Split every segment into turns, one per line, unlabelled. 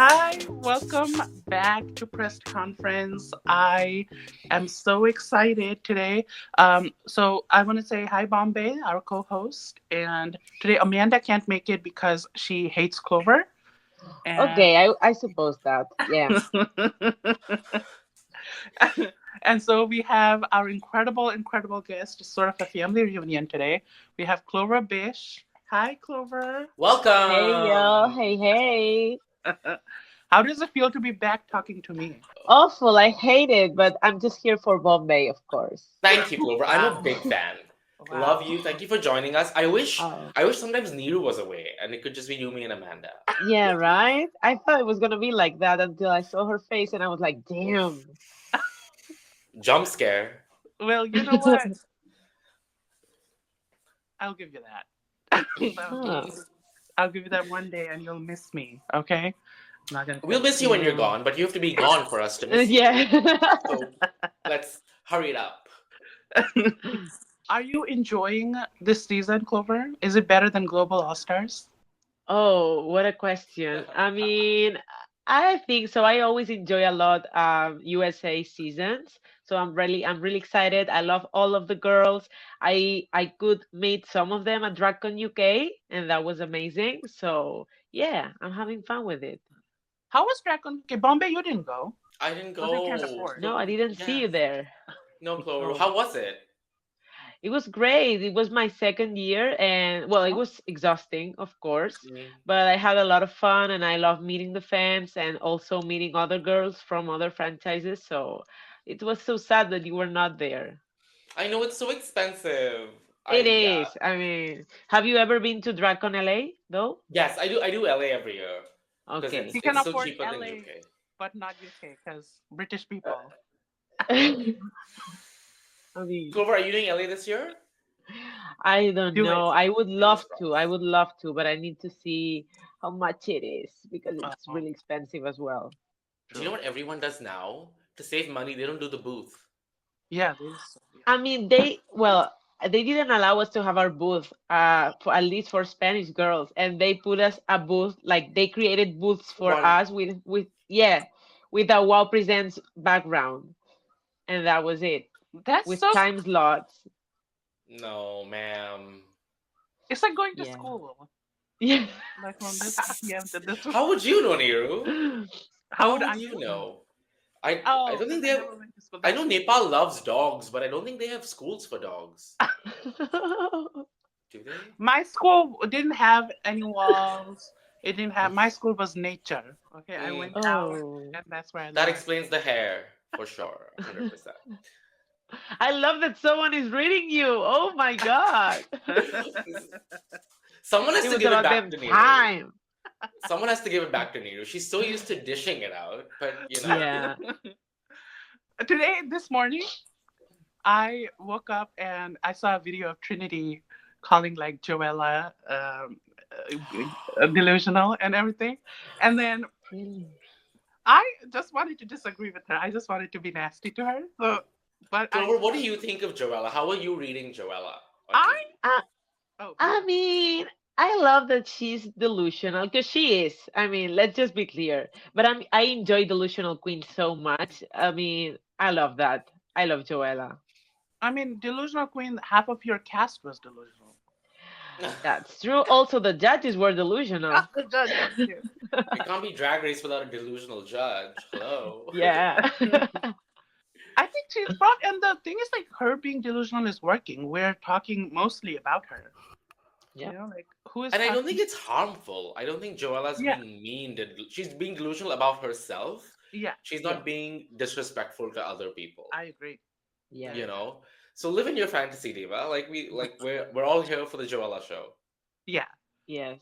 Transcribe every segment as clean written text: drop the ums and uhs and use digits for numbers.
Hi, welcome back to Press Conference. I am so excited today. So I want to say hi, Bombae, our co-host, and today Amanda can't make it because she hates Clover. And
Okay, I suppose that. Yeah.
and so we have our incredible guest, sort of a family reunion today. We have Clover Bish. Hi, Clover.
Hey, yo.
Welcome.
Hey, hey.
How does it feel to be back talking to me?
Awful. I hate it, but I'm just here for Bombay, of course.
Thank you, Clover. I'm a
Wow.
big fan. Love
Wow.
you. Thank you for joining us. I wish
Oh,
I wish sometimes Neeru was away and it could just be you, me, and Amanda.
yeah, right? I thought it was gonna be like that until I saw her face and I was like,
Oof.
damn.
Jump scare.
Well, you know what? I'll give you that.
Huh.
I'll give you that one day and you'll miss me, okay? I'm not gonna
We'll
tell
miss you when you're
Mm.
gone, but you have to be gone for us to miss you.
Yeah.
So let's hurry it up.
you. Are you enjoying this season, Clover? Is it better than Global All Stars?
Oh, what a question. I mean, I think so. I always enjoy a lot USA seasons. So I'm really excited. I love all of the girls. I could meet some of them at DragCon UK and that was amazing. So yeah, I'm having fun with it.
How was Dragon? Okay, Bombay, you didn't go.
I didn't
Well, they can't
go.
afford.
No, I didn't see
Yeah.
you there.
No, Clover.
Oh.
How was it?
It was great. It was my second year, and well, it
Oh.
was exhausting, of course,
Mm.
but I had a lot of fun and I love meeting the fans and also meeting other girls from other franchises. So it was so sad that you were not there.
I know it's so expensive.
It
Yeah.
is. I mean, have you ever been to DragCon LA though?
Yes, I do. I do LA every year because
Okay.
He can
it's still
afford
cheaper than
LA,
UK.
but not UK because British people.
I mean,
Clover, are you doing LA this year?
I don't
Do it.
know. I would
Fingers
love to. I
crossed.
would love to, but I need to see how much it is because it's
Oh,
really expensive as well.
Do you know
true.
what everyone does now? To save money, they don't do the booth.
Yeah, this. Yeah.
I mean, they didn't allow us to have our booth, for at least for Spanish girls, and they put us a booth, like they created booths for
One.
us with a Wow Presents background, and that was it,
That's
with
so.
time slots.
No, ma'am.
It's like going to
Yeah.
school.
Yeah.
Like from this PM to this.
How would you know, Niru?
How would
How
I
would you
know?
know? I
Oh,
don't think
because
they
I
have.
never went to school.
I
That's
know Nepal loves dogs, but I don't think they have schools for dogs. Do they?
my school didn't have any walls. It didn't have. My school was nature. Okay, I
Mm,
went out,
Oh,
and that's where I
that
learned.
explains the hair for sure, 100%.
I love that someone is reading you. Oh my God.
Someone has
It
to
was
give it
about
back
them
to Niru.
time.
Someone has to give it back to Niru. She's so used to dishing it out, but
Yeah.
Today, this morning, I woke up and I saw a video of Trinity calling like Joella delusional and everything. And then
Really?
I just wanted to disagree with her. I just wanted to be nasty to her. So, but I,
Clover, what do you think of Joella? How are you reading Joella on
I,
TV?
I
oh,
I mean, I love that she's delusional because she is. I mean, let's just be clear. But I enjoy Delusional Queen so much. I mean, I love that. I love Joella.
I mean, delusional queen. Half of your cast was delusional.
That's true. Also, the judges were delusional.
The judges too.
It can't be Drag Race without a delusional judge. Hello.
Yeah.
I think she's brought, and the thing is, like, her being delusional is working. We're talking mostly about her. You
Yep.
know, like, who is
And I don't think
talking?
it's harmful. I don't think Joella's
Yeah,
being mean. She's being delusional about herself.
yeah,
She's
yeah.
not being disrespectful to other people.
I agree. I
Yeah.
You
agree.
know. So live in your fantasy, Diva. We're all here for the Joella show.
Yeah,
Yes.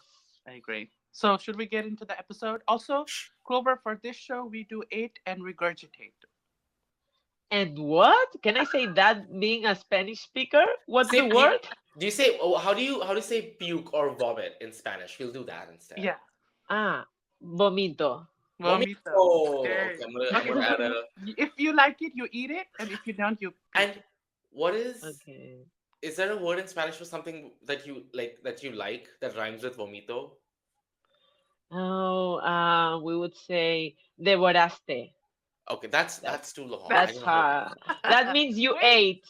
I agree. So, should we get into the episode? Also,
Shh.
Clover, for this show, we do eat and regurgitate.
And what? Can I say that being a Spanish speaker? What's the
Say puke.
word?
Do you say? Oh, how do you say puke or vomit in Spanish? We'll do that instead.
Yeah,
Ah, vomito.
vomito.
Vomito.
Okay.
Okay, I'm gonna
Okay.
add a.
If you like it, you eat it, and if you don't, you puke.
And what
Okay.
is there a word in Spanish for something that you like that rhymes with vomito?
Oh, we would say devoraste.
Okay, that's
That
that's too long. I
that's
don't know how to
hard. That means you
Wait,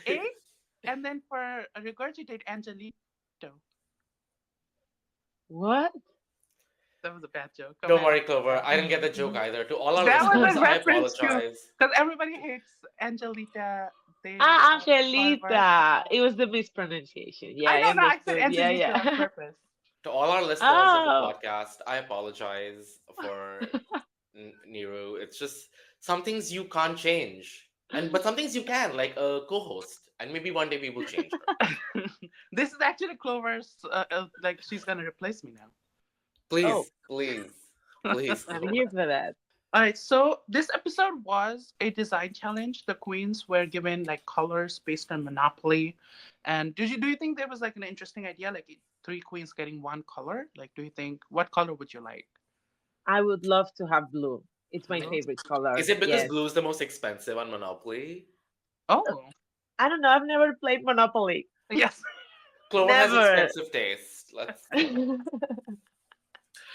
ate.
eight, and then for regurgitate Angelito.
What?
That was a bad joke. Go
Don't
ahead.
worry, Clover. I didn't get the joke either. To all our
That was
listeners,
a
I
reference to
apologize.
because everybody hates Angelita. They
Ah,
whatever.
Angelita. It was the mispronunciation. Yeah,
I
I
know, no, I said
understood. Yeah,
Angelita on
yeah.
purpose.
To all our listeners of the
Oh.
podcast, I apologize for Niru. It's just some things you can't change, and but some things you can, like a co-host, and maybe one day we will change her.
This is actually Clover's. Like she's gonna replace me now.
Oh,
Please, please, please,
I'm
Clover.
here for that.
All right, so this episode was a design challenge. The queens were given like colors based on Monopoly, and do you think there was like an interesting idea, like three queens getting one color? Like, do you think what color would you like?
I would love to have blue. It's my
Blue.
favorite
Is
color.
it because
Yes.
blue is the most expensive on Monopoly?
Uh,
Oh,
I don't know. I've never played Monopoly.
yes.
Clover has
Never.
expensive taste. Let's.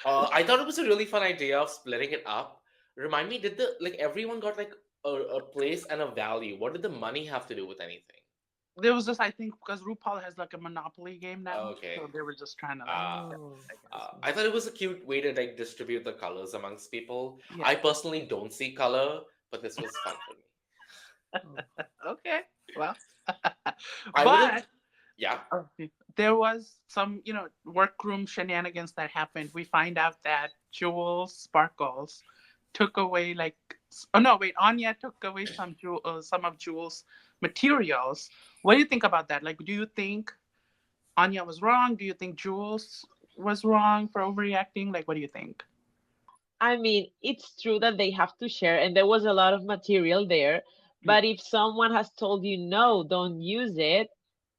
I thought it was a really fun idea of splitting it up. Remind me, did the like everyone got like a place and a value? What did the money have to do with anything?
There was just I think because RuPaul has like a Monopoly game now, so
Okay.
they were just trying to like,
Uh,
Oh.
I guess.
I thought it was a cute way to like distribute the colors amongst people.
Yeah.
I personally don't see color, but this was fun for me.
Oh.
Okay. Well,
I would have,
but
yeah.
there was some, workroom shenanigans that happened. We find out that Jules Sparkles took away oh no, wait, Anya took away some of Jules' materials. What do you think about that? Like, do you think Anya was wrong? Do you think Jules was wrong for overreacting? Like, what do you think?
I mean, it's true that they have to share, and there was a lot of material there.
Yeah.
But if someone has told you no, don't use it,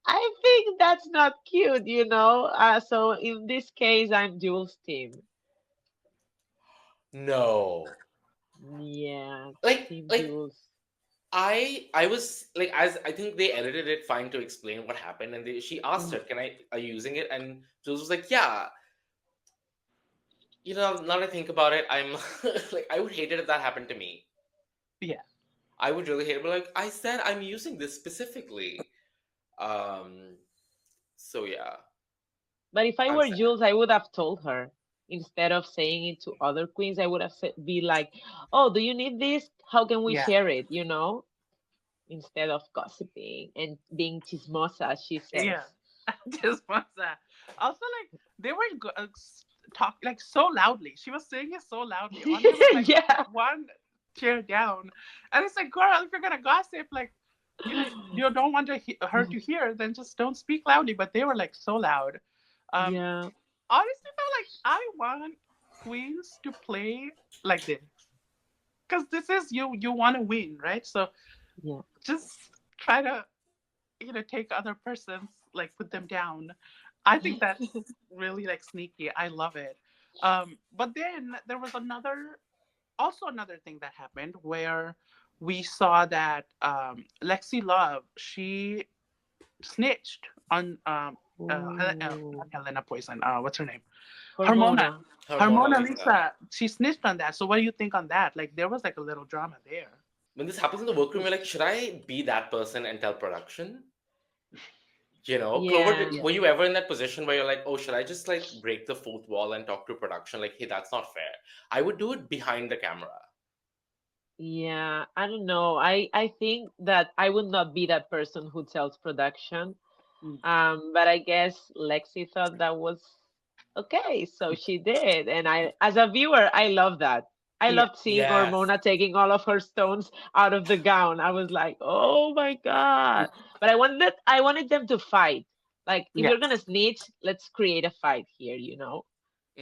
I think that's not cute, you know? So in this case, I'm Jules' team.
No.
Yeah,
Like
team
like
Jules.
I was like, as I think they edited it fine to explain what happened, and she asked
Mhm.
her, "Can I are you using it?" And Jules was like, "Yeah." Now that I think about it, I'm like, I would hate it if that happened to me.
Yeah.
I would really hate it. But like I said, I'm using this specifically. Um. So yeah,
But if I
I'm
were
sad.
Jules, I would have told her instead of saying it to other queens. I would have said, be like, "Oh, do you need this? How can we
Yeah.
share it?" You know, instead of gossiping and being chismosa, as she says.
Yeah. Just was that. Also, like they were talk like so loudly. She was saying it so loudly. Anya was like
Yeah.
one chair down, and it's like, girl, if you're gonna gossip, like you don't want her to hear, then just don't speak loudly. But they were like so loud. Um,
Yeah.
Honestly, though, like I want queens to play like this because this is you want to win, right? So
Yeah.
just try to take other persons, like put them down. I think that's really like sneaky. I love it. But then there was another thing that happened where we saw that Lexi Love, she snitched on not
Ooh.
Helena Poison, what's her name, Hormona.
Hormona.
Hormona
Hormona
Lisa.
Lisa, she snitched on that. So what do you think on that? Like there was like a little drama there.
When this happens in the workroom, you're like, should I be that person and tell production? Clover,
Yeah.
Yeah.
were you ever in that position where you're like, oh, should I just like break the fourth wall and talk to production? Like, hey, that's not fair. I would do it behind the camera.
Yeah. I don't know. I think that I would not be that person who tells production.
Mm.
But I guess Lexi thought that was okay, so she did. And as a viewer, I love that. I
Yeah.
loved seeing
Yes.
Hormona taking all of her stones out of the gown. I was like, oh my God. But I wanted them to fight. Like, if
Yeah.
you're gonna snitch, let's create a fight here, you know?
I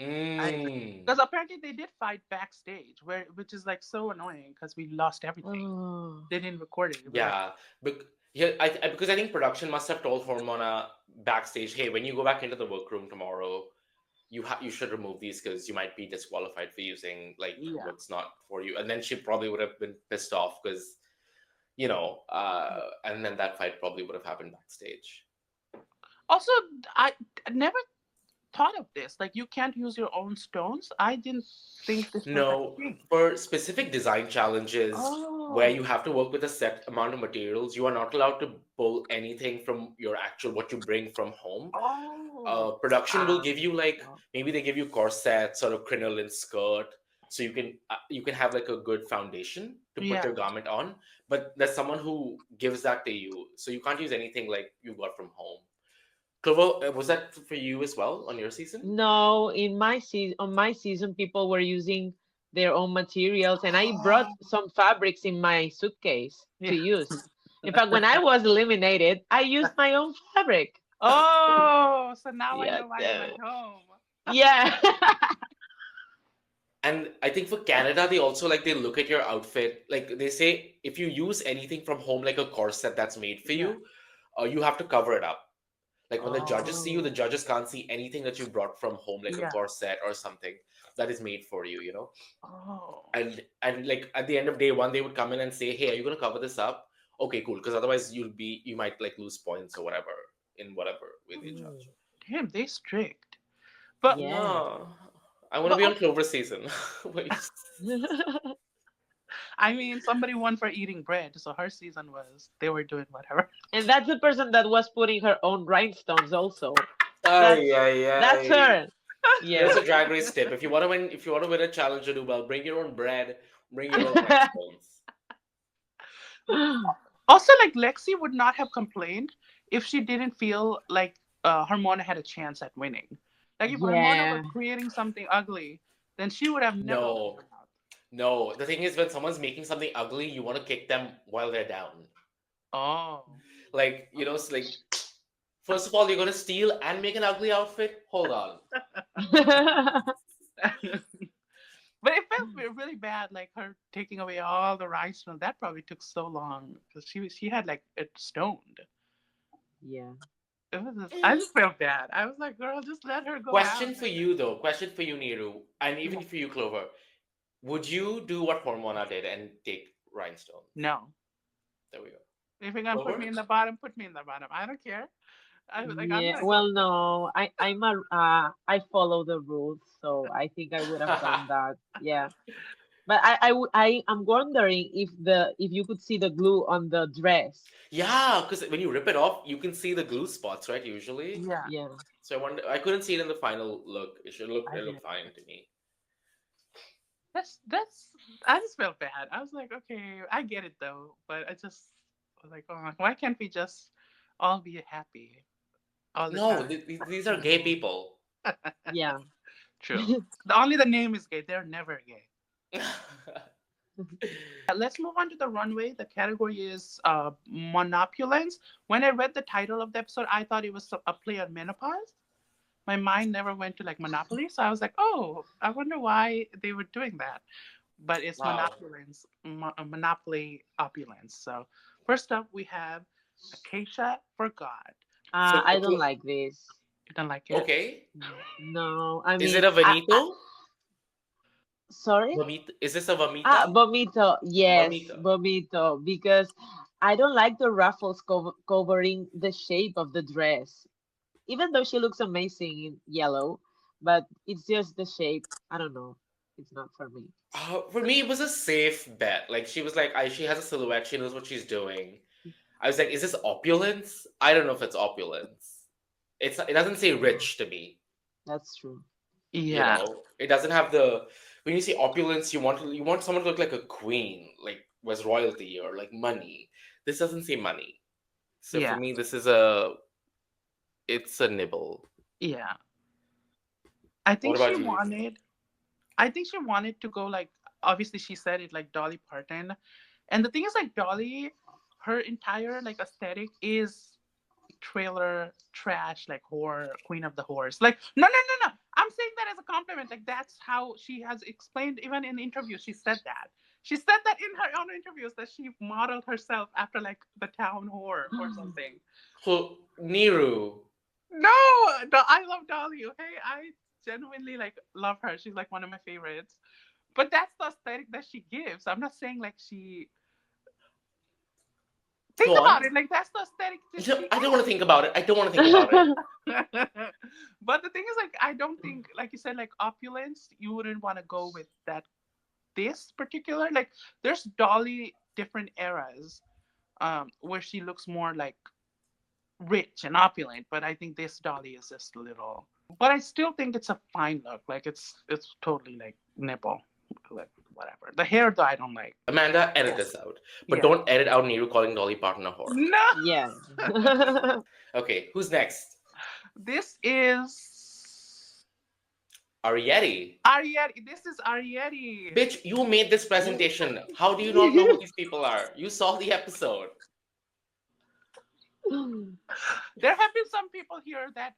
agree.
Mm.
Because apparently they did fight backstage, which is like so annoying because we lost everything.
Oh,
They didn't record it.
Yeah. Yeah, because I think production must have told Hormona backstage, hey, when you go back into the workroom tomorrow, you should remove these because you might be disqualified for using like
Yeah.
what's not for you. And then she probably would have been pissed off because and then that fight probably would have happened backstage.
Also, I never. thought of this? Like, you can't use your own stones. I didn't think this was a
No,
thing.
for specific design challenges where
Oh,
you have to work with a set amount of materials, you are not allowed to pull anything from your actual what you bring from home.
oh,
Production will
Ah,
give you like
well,
maybe they give you corsets or a crinoline skirt, so you can have like a good foundation to put
yeah.
your garment on. But there's someone who gives that to you, so you can't use anything like you got from home. Clover, was that for you as well on your season?
no, in my season, on my season, people were using their own materials, and I brought
Oh,
some fabrics in my suitcase
yeah.
to use. In fact, when I was eliminated, I used my own fabric.
Oh, so now I
Yeah,
know why you went home.
yeah.
And I think for Canada, they also like they look at your outfit. Like they say, if you use anything from home, like a corset that's made for
Yeah.
you, you have to cover it up. Like when the judges see you, the
Oh,
judges can't see anything that you brought from home, like a
yeah.
corset or something that is made for you, you know?
Oh,
And like at the end of day one, they would come in and say, "Hey, are you gonna cover this up?" Okay, cool. Because otherwise, you might like lose points or whatever in whatever way they
Mm,
judge.
damn, they strict. But
yeah.
No, I want to
but
be on
oh,
Clover season. Wait.
I mean, somebody won for eating bread, so her season was they were doing whatever.
And that's the person that was putting her own rhinestones also.
Ay,
That's
ay,
that's
ay.
her.
Here's
Yeah.
a drag race tip. If you want to win a challenge, do well. Bring your own bread. Bring your own rhinestones.
Also, like Lexi would not have complained if she didn't feel like Hormona had a chance at winning. Like if Hormona
Yeah.
was creating something ugly, then she would have never opened
No,
her mouth.
no. The thing is, when someone's making something ugly, you want to kick them while they're down.
Oh.
Like like first of all, you're gonna steal and make an ugly outfit. Hold on.
But it felt really bad, like her taking away all the rice. And that probably took so long because she had like it stoned.
Yeah.
It was I just felt bad. I was like, girl, just let her go out.
Question for you though. Question for you, Niru, and
Yeah.
even for you, Clover. Would you do what Hormona did and take rhinestones?
No.
There we go.
If you're gonna put me
Clover?
in the bottom, put me in the bottom. I don't care. I was like, I'm
Yeah.
gonna go.
Well, no. I follow the rules, so I think I would have done that. Yeah. But I am wondering if you could see the glue on the dress.
Yeah, because when you rip it off, you can see the glue spots, right? Usually.
Yeah,
Yeah.
So I wonder. I couldn't see it in the final look.
I
It
did.
looked fine to me.
That's. I just felt bad. I was like, okay, I get it though, but I just was like, oh, why can't we just all be happy all the
No,
time?
these are gay people.
Yeah.
True. Only the name is gay. They're never gay. Let's move on to the runway. The category is monopulence. When I read the title of the episode, I thought it was a play on menopause. My mind never went to like Monopoly, so I was like, oh, I wonder why they were doing that. But it's
Wow.
monopulence, monopoly opulence. So first up, we have Acacia for God.
So
I don't like this.
You don't like it?
okay,
No, I
is it
mean,
a
I
Vomito?
sorry.
Vomito? Is this a
Ah,
Vomita?
vomito. Yes,
Vomito.
vomito. Because I don't like the ruffles covering the shape of the dress. Even though she looks amazing in yellow, but it's just the shape. I don't know. It's not for me.
For me, it was a safe bet. Like she was like, she has a silhouette. She knows what she's doing. I was like, is this opulence? I don't know if it's opulence. It doesn't say rich to me.
That's true.
You
Yeah,
know, it doesn't have the when you say opulence, you want someone to look like a queen, like was royalty or like money. This doesn't say money. So for
yeah,
me, this is a it's a nibble.
yeah. I
What
think she
about you?
wanted. I think she wanted to go like. Obviously, she said it like Dolly Parton, and the thing is like Dolly, her entire like aesthetic is trailer trash, like whore, queen of the whores. Like, no, no, no, no. I'm saying that as a compliment. Like, that's how she has explained, even in interviews, she said that. She said that in her own interviews that she modeled herself after like the town whore or something.
Niru.
No, no, I love Dolly. Okay, I genuinely like love her. She's like one of my favorites. But that's the aesthetic that she gives. I'm not saying like she Think
Go
about
on.
it. Like that's the aesthetic that she
I don't want to think about it. I don't want to think about it.
But the thing is, like, I don't think, like you said, like opulence, you wouldn't want to go with that. This particular, like, there's Dolly different eras, where she looks more like rich and opulent, but I think this Dolly is just a little. But I still think it's a fine look. Like it's totally like nipple, like whatever. The hair though I don't like.
Amanda, edit
Yeah.
this out. But
Yeah.
don't edit out Neeru calling Dolly Parton a whore.
No.
Yeah.
Okay, who's next?
This is
ARIETTY.
ARIETTY. This is ARIETTY.
Bitch, you made this presentation. How do you not know who these people are? You saw the episode.
There have been some people here that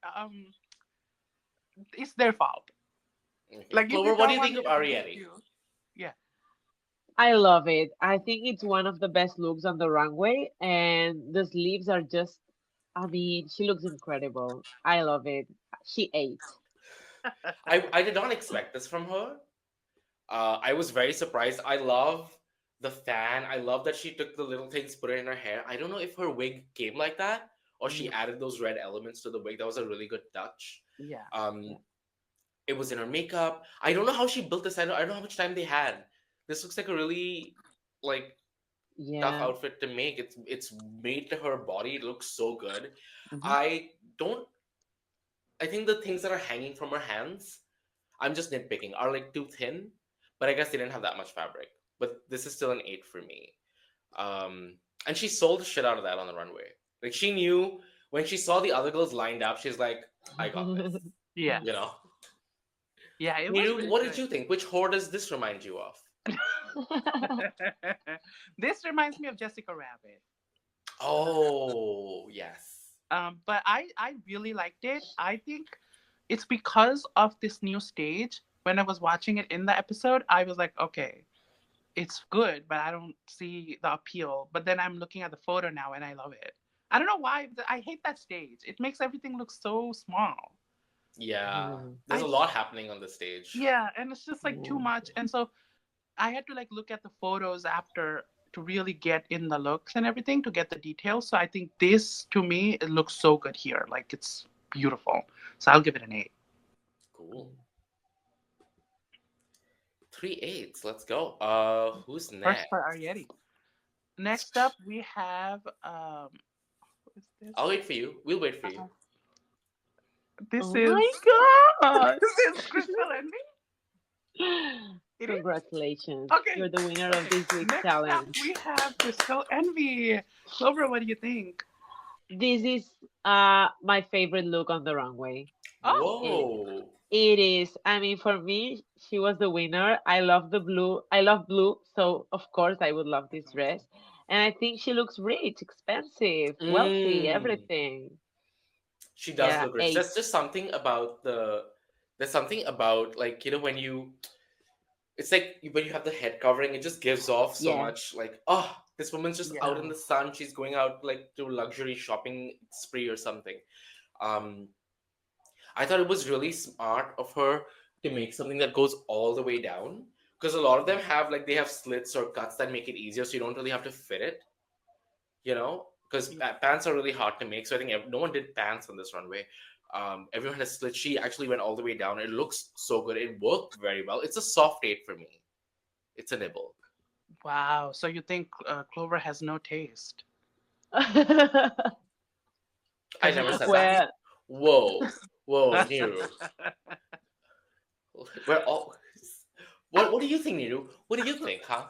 it's their fault.
Okay.
Like, if
Clover,
you
what
don't
do you
want
think
me
of
to believe
ARIETTY?
you, yeah.
I love it. I think it's one of the best looks on the runway, and the sleeves are just, I mean, she looks incredible. I love it. She ate.
I did not expect this from her. I was very surprised. I love the fan. I love that she took the little things, put it in her hair. I don't know if her wig came like that or she added those red elements to the wig. That was a really good touch.
Yeah.
Um, it was in her makeup. I don't know how she built this. I don't know how much time they had. This looks like a really like tough
Yeah.
outfit to make. It's made to her body. It looks so good.
Mhm.
I don't. I think the things that are hanging from her hands, I'm just nitpicking, are like too thin. But I guess they didn't have that much fabric. But this is still an 8 for me. And she sold the shit out of that on the runway. Like she knew when she saw the other girls lined up, she's like, I got this.
Yeah.
You know.
Yeah. It was
Neeru,
really
what
good.
did you think? Which whore does this remind you of?
This reminds me of Jessica Rabbit.
Oh yes.
But I really liked it. I think it's because of this new stage. When I was watching it in the episode, I was like, okay, it's good, but I don't see the appeal. But then I'm looking at the photo now and I love it. I don't know why. I hate that stage. It makes everything look so small.
Yeah.
Mm,
There's a lot happening on the stage.
Yeah, and it's just like too
yeah.
much. And so I had to like look at the photos after to really get in the looks and everything to get the details. So I think this to me it looks so good here. Like it's beautiful. So I'll give it an 8.
Cool. 3 8s. Let's go. Who's
First
next?
for ARIETTY. Next up we have who is this?
I'll wait for you. We'll wait for you.
This
Oh
is
my god!
this is Crystal Envy. It is?
Congratulations.
Okay.
You're the winner of this week's
Next up
challenge.
we have Crystal Envy. Clover, what do you think?
This is my favorite look on the runway.
Oh,
Whoa.
It is. I mean, for me, she was the winner. I love the blue. I love blue, so of course I would love this dress. And I think she looks rich, expensive, wealthy, everything.
She does
Yeah,
look rich.
8.
There's just something about there's something about like, when it's like when you have the head covering, it just gives off so
Yeah.
much like, oh, this woman's just out in
Yeah.
the sun. She's going out like to luxury shopping spree or something. I thought it was really smart of her to make something that goes all the way down, because a lot of them have like they have slits or cuts that make it easier, so you don't really have to fit it. Because pants are really hard to make. So I think no one did pants on this runway. Everyone had a slit. She actually went all the way down. It looks so good. It worked very well. It's a soft 8 for me. It's a nibble.
wow. So you think Clover has no taste?
I never said that.
Well,
Whoa, Niru. We're all. What do you think, Niru? What do you think, huh?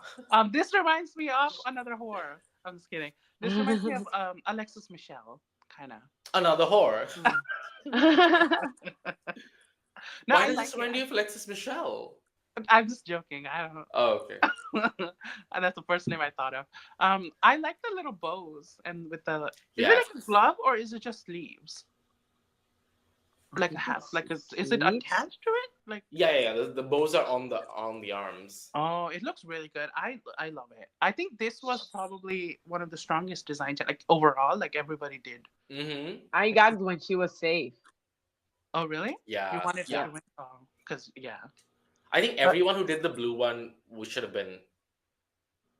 This reminds me of another whore. I'm just kidding. This reminds me of Alexis Michelle, kind of.
Another whore.
No,
Why
I
does
like
this remind
it.
you of Alexis Michelle?
I'm just joking. I don't know.
Oh, okay.
And that's the first name I thought of. I like the little bows and with the. Is
Yeah.
it like a glove or is it just sleeves? Like a hat? Like is it
sleeves?
attached to it? Like.
Yeah. The bows are on the arms.
Oh, it looks really good. I love it. I think this was probably one of the strongest designs. Like overall, like everybody did.
Mm-hmm.
I gagged when she was safe.
Oh, really?
Yeah.
You wanted
yeah.
to win? Oh, because yeah.
I think everyone who did the blue one should have been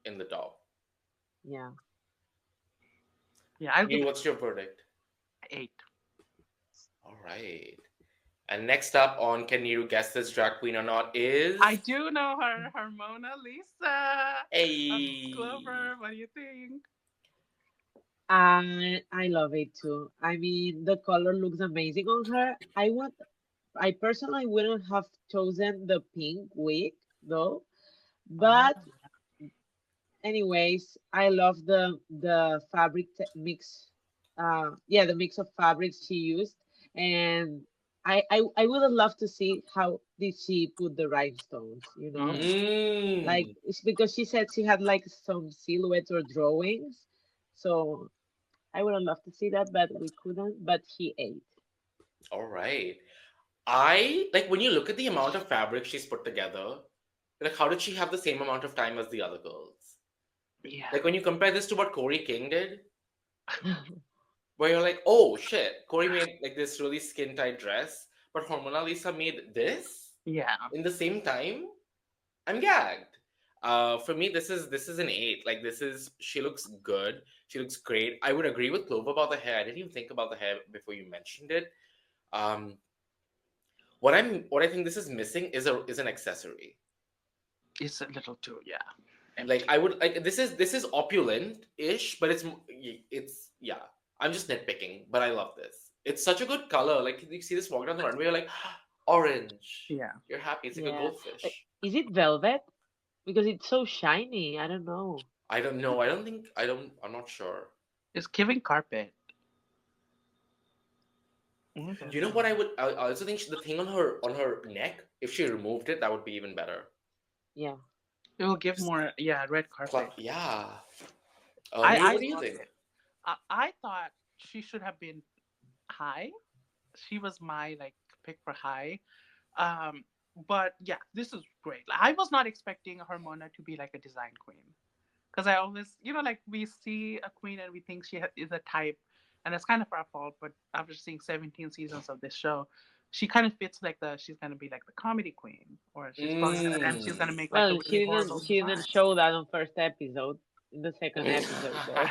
in the top.
Yeah.
Yeah, I'll give
You,
it
what's your verdict?
8.
All right. And next up on Can You Guess This Drag Queen or Not
I
is
do know her, Hormona Lisa.
a
Clover, what do you think?
I love it too. I mean, the color looks amazing on her. I personally wouldn't have chosen the pink wig though,
Oh,
but anyways, I love the fabric mix. Yeah, the mix of fabrics she used, and I would have loved to see how did she put the rhinestones.
mm,
Like
mm.
it's because she said she had like some silhouettes or drawings, so I would have loved to see that, but we couldn't. But he ate.
All right. I like when you look at the amount of fabric she's put together, like how did she have the same amount of time as the other girls?
yeah.
Like when you compare this to what Corey King did, where you're like, oh shit, Corey made like this really skin tight dress, but Hormona Lisa made this
Yeah.
in the same time. I'm gagged. For me, this is an 8. Like this is she looks good. She looks great. I would agree with Clover about the hair. I didn't even think about the hair before you mentioned it. Um, what I think this is missing is an accessory.
It's a little too, yeah,
Like
empty.
I would like this is opulent ish, but it's yeah. I'm just nitpicking, but I love this. It's such a good color. Like you see this walk down the runway, you're like orange.
Yeah.
You're happy. It's like a
Yeah.
goldfish.
Is it velvet? Because it's so shiny. I don't know.
I don't know. I don't think I don't. I'm not sure.
It's giving carpet. Okay.
You know what I also think the thing on her neck, if she removed it, that would be even better.
Yeah.
It will give
Just
more, yeah, red carpet.
yeah. Mia,
I
what do you
loved
think?
it. I thought she should have been high. She was my like pick for high. Um, but yeah, this is great. Like, I was not expecting Hormona to be like a design queen because I always, like we see a queen and we think she is a type, and it's kind of our fault. But after seeing 17 seasons of this show, she kind of fits like she's gonna be like the comedy queen, or she's probably gonna and she's gonna
Mm.
make like a
Well,
really horrible
she
design.
didn't show that on first episode. In the second episode, though.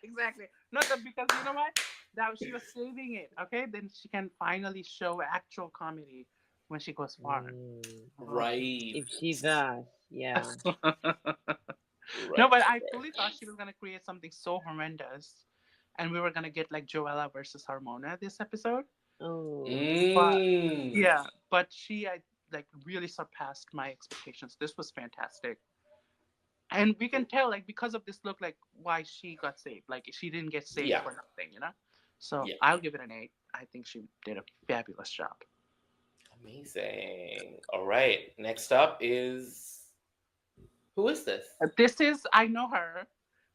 Exactly. No, because you know what? That she was saving it. Okay, then she can finally show actual comedy when she goes far.
Mm,
Oh.
Right.
if she does, yeah.
No,
Right.
but I fully thought she was gonna create something so horrendous, and we were gonna get like Joella versus Hormona this episode.
Oh,
But
Mm.
yeah, but I like really surpassed my expectations. This was fantastic. And we can tell like because of this look like why she got saved, like she didn't get saved
Yeah.
for nothing. So
Yeah.
I'll give it an 8. I think she did a fabulous job.
Amazing. All right. Next up is who is this?
This is I know her.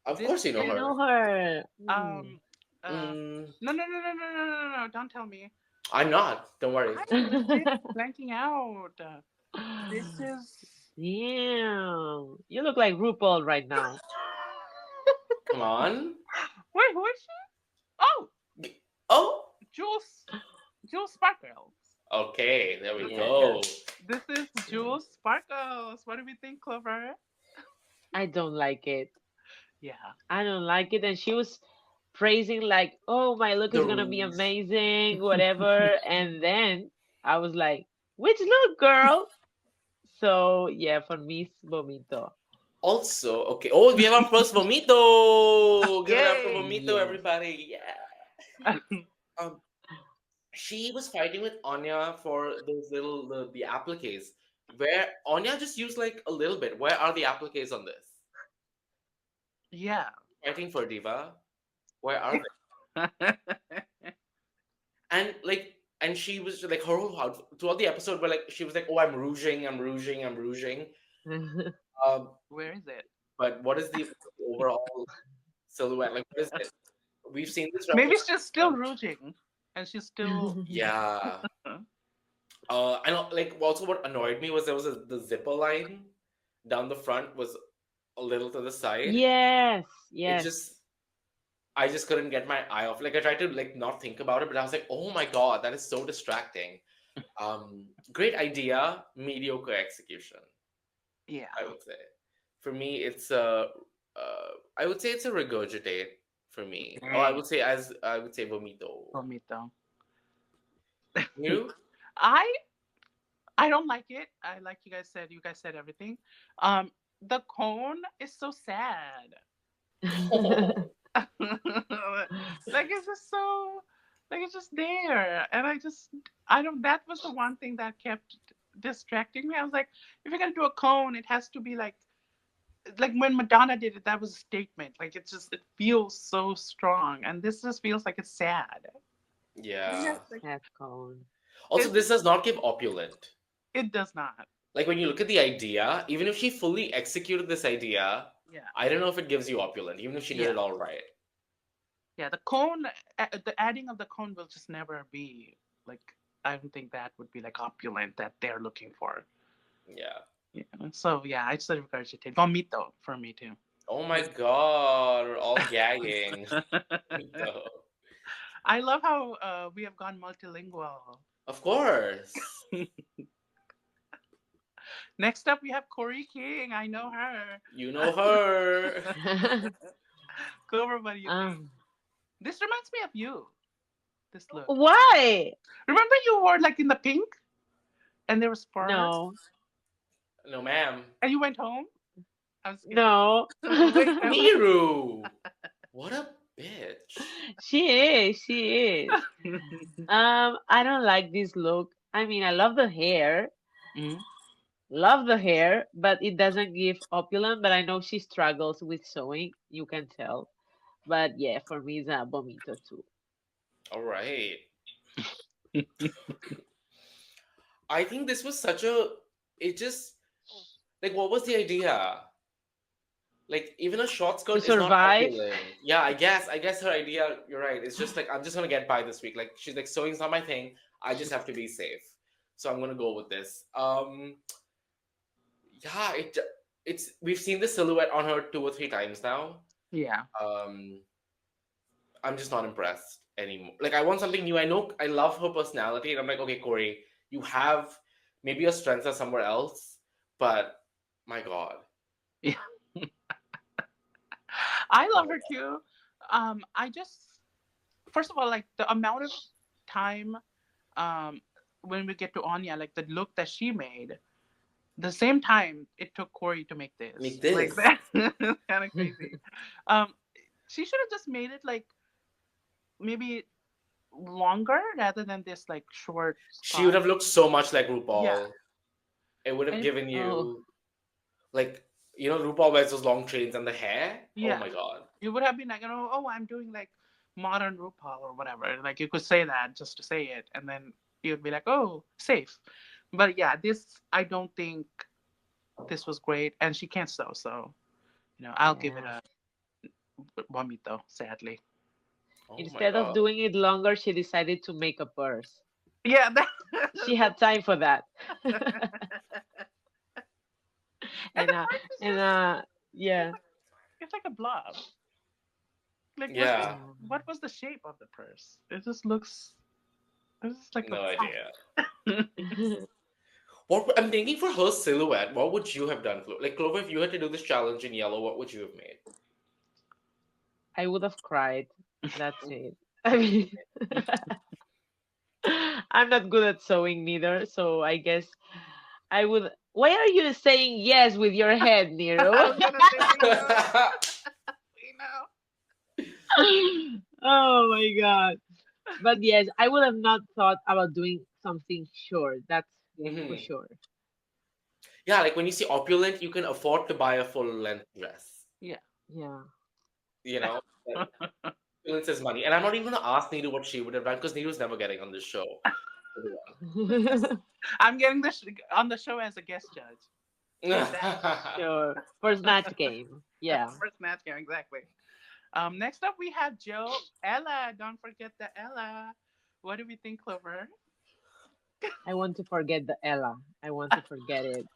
Of
This
course you know
you
is
know
her.
her.
um
Mm,
no, no, no, no, no, no, no, no, don't tell me.
I'm not. Don't worry.
I legit blanking out. This is
Damn, you look like RuPaul right now.
Come on.
wait, who is she? Oh,
Oh.
Jules Sparkles.
Okay. There we
Yeah,
go.
This is Jules Sparkles. What do we think, Clover?
I don't like it.
Yeah.
I don't like it. And she was praising like, "Oh, my look
The
is gonna be
rouge.
amazing, whatever." And then I was like, "Which look, girl?" So yeah, for me, it's vomito.
Also, okay. Oh, we have our first vomito. Give it up for
Yay!
vomito,
Yes.
everybody. Yeah. Um, she was fighting with Anya for those little the appliques. Where Anya just used like a little bit. Where are the appliques on this?
Yeah.
Fighting for Diva. Where are they? And she was like her whole outfit throughout the episode where like she was like, oh, I'm rouging, I'm rouging, I'm rouging. Um,
Where is it?
but what is the overall silhouette? Like what is it? We've seen this
Maybe
represent.
she's still rouging, and she's still.
Yeah. I know. Like also, what annoyed me was there was the zipper line down the front was a little to the side.
Yes,
It
yes.
just I just couldn't get my eye off. Like I tried to like not think about it, but I was like, oh my god, that is so distracting. Great idea, mediocre execution.
Yeah.
I would say. For me, it's a. I would say it's a regurgitate. for me. Oh,
Dang.
I would say vomito.
Vomito.
You?
I I don't like it. I like you guys said everything. Um the cone is so sad.
Oh,
Like it's just so like it's just there. And I don't that was the one thing that kept distracting me. I was like, if you're gonna do a cone, it has to be like when Madonna did it, that was a statement. Like it feels so strong. And this just feels like it's sad.
yeah.
Like,
Sad cone.
Also,
it,
this does not give opulent.
it does not.
Like when you look at the idea, even if she fully executed this idea,
Yeah.
I don't know if it gives you opulent, even if she did
Yeah.
it all right.
Yeah, the cone, the adding of the cone will just never be like. I don't think that would be like opulent that they're looking for.
Yeah.
Yeah. So yeah, I just regurgitate vomito for me too.
Oh my god, we're all gagging. So,
I love how we have gone multilingual.
of course.
Next up, we have KORI King. I know her.
You know her.
Clover, what do you think?
um,
This reminds me of you. This look.
why?
Remember you wore like in the pink, and there was fur,
No,
No, ma'am.
and you went home. I was kidding.
no.
Wait, no.
Miru. What a bitch.
She is. She is. I don't like this look. I mean, I love the hair.
Mhm.
Love the hair, but it doesn't give opulent. But I know she struggles with sewing. You can tell. But yeah, for me, it's a vomito too.
All right. I think this was such a. It just. Like, what was the idea? Like, even a short
To
skirt is not
survive.
opulent. Yeah, I guess her idea, you're right. It's just like, I'm just gonna get by this week. Like, she's like, sewing's not my thing. I just have to be safe. So I'm gonna go with this. Yeah, it's we've seen the silhouette on her 2 or 3 times now.
Yeah.
Um, I'm just not impressed anymore. Like, I want something new. I know I love her personality, and I'm like, okay, KORI, you have maybe your strengths are somewhere else, but my God.
Yeah. I love her too. I just first of all like the amount of time when we get to Onya, like the look that she made, the same time it took KORI to make this.
Make
Like
this.
that's kind of crazy. Um, she should have just made it like maybe longer rather than this like short.
She would have looked so much like RuPaul.
Yeah.
It would have
And
given
oh,
you like RuPaul wears those long trains and the hair.
Yeah.
Oh my God.
You would have been like, oh, I'm doing like modern RuPaul or whatever. Like you could say that just to say it, and then you'd be like, oh, safe. But yeah, this I don't think this was great, and she can't sew, so I'll give it
yeah.
a vomito. Sadly,
Oh my
Instead of
God.
doing it longer, she decided to make a purse.
yeah, that,
She had time for that.
and
and
the
uh
purse is
and
just
yeah.
it's like a blob. Like
Yeah.
what was the shape of the purse? It just looks it's just like
No
a
idea. What I'm thinking for her silhouette, what would you have done, Clover? Like, Clover, if you had to do this challenge in yellow, what would you have made?
I would have cried. That's it. I mean, I'm not good at sewing neither, so I guess I would. Why are you saying yes with your head,
I
Nero?
was gonna say we know. We know.
Oh my god. But yes, I would have not thought about doing something short. That's for
Mhm.
sure.
Yeah, like when you see opulent, you can afford to buy a full length dress.
Yeah.
Yeah.
You know, But opulence is money. And I'm not even gonna ask Needu what she would have done because Needu's never getting on this show.
I'm getting this on the show as a guest judge.
Sure. First match game. Yeah.
First match game, exactly. Next up we have Joella. Don't forget the Ella. What do we think, Clover?
I want to forget the Ella. I want to forget it.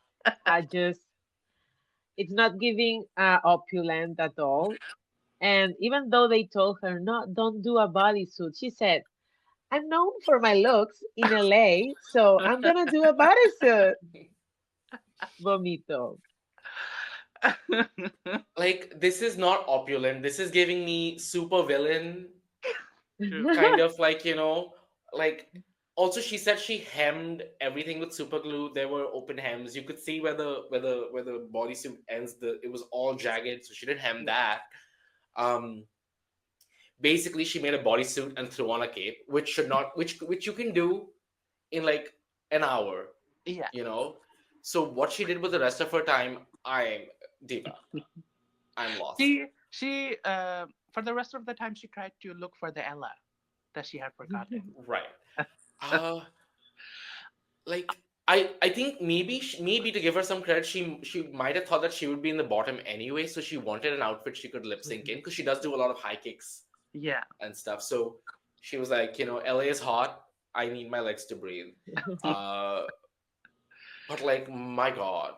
I just, it's not giving opulent at all. And even though they told her, no, don't do a bodysuit, she said, I'm known for my looks in LA, so I'm gonna do a bodysuit. Vomito.
Like, this is not opulent. This is giving me super villain
True.
kind of, like, like, also she said she hemmed everything with super glue. There were open hems. You could see where the bodysuit ends. It was all jagged, so she didn't hem
Yeah.
that. Um, Basically, she made a bodysuit and threw on a cape, which should not, which you can do in like an hour,
Yeah.
you know. So what she did with the rest of her time, I'm diva. I'm lost.
She for the rest of the time she tried to look for the Ella that she had forgotten.
Right. Uh like I think maybe to give her some credit, she might have thought that she would be in the bottom anyway, so she wanted an outfit she could lip sync in because she does do a lot of high kicks
Yeah.
and stuff. So she was like, LA is hot. I need my legs to breathe. Uh, but like, my God.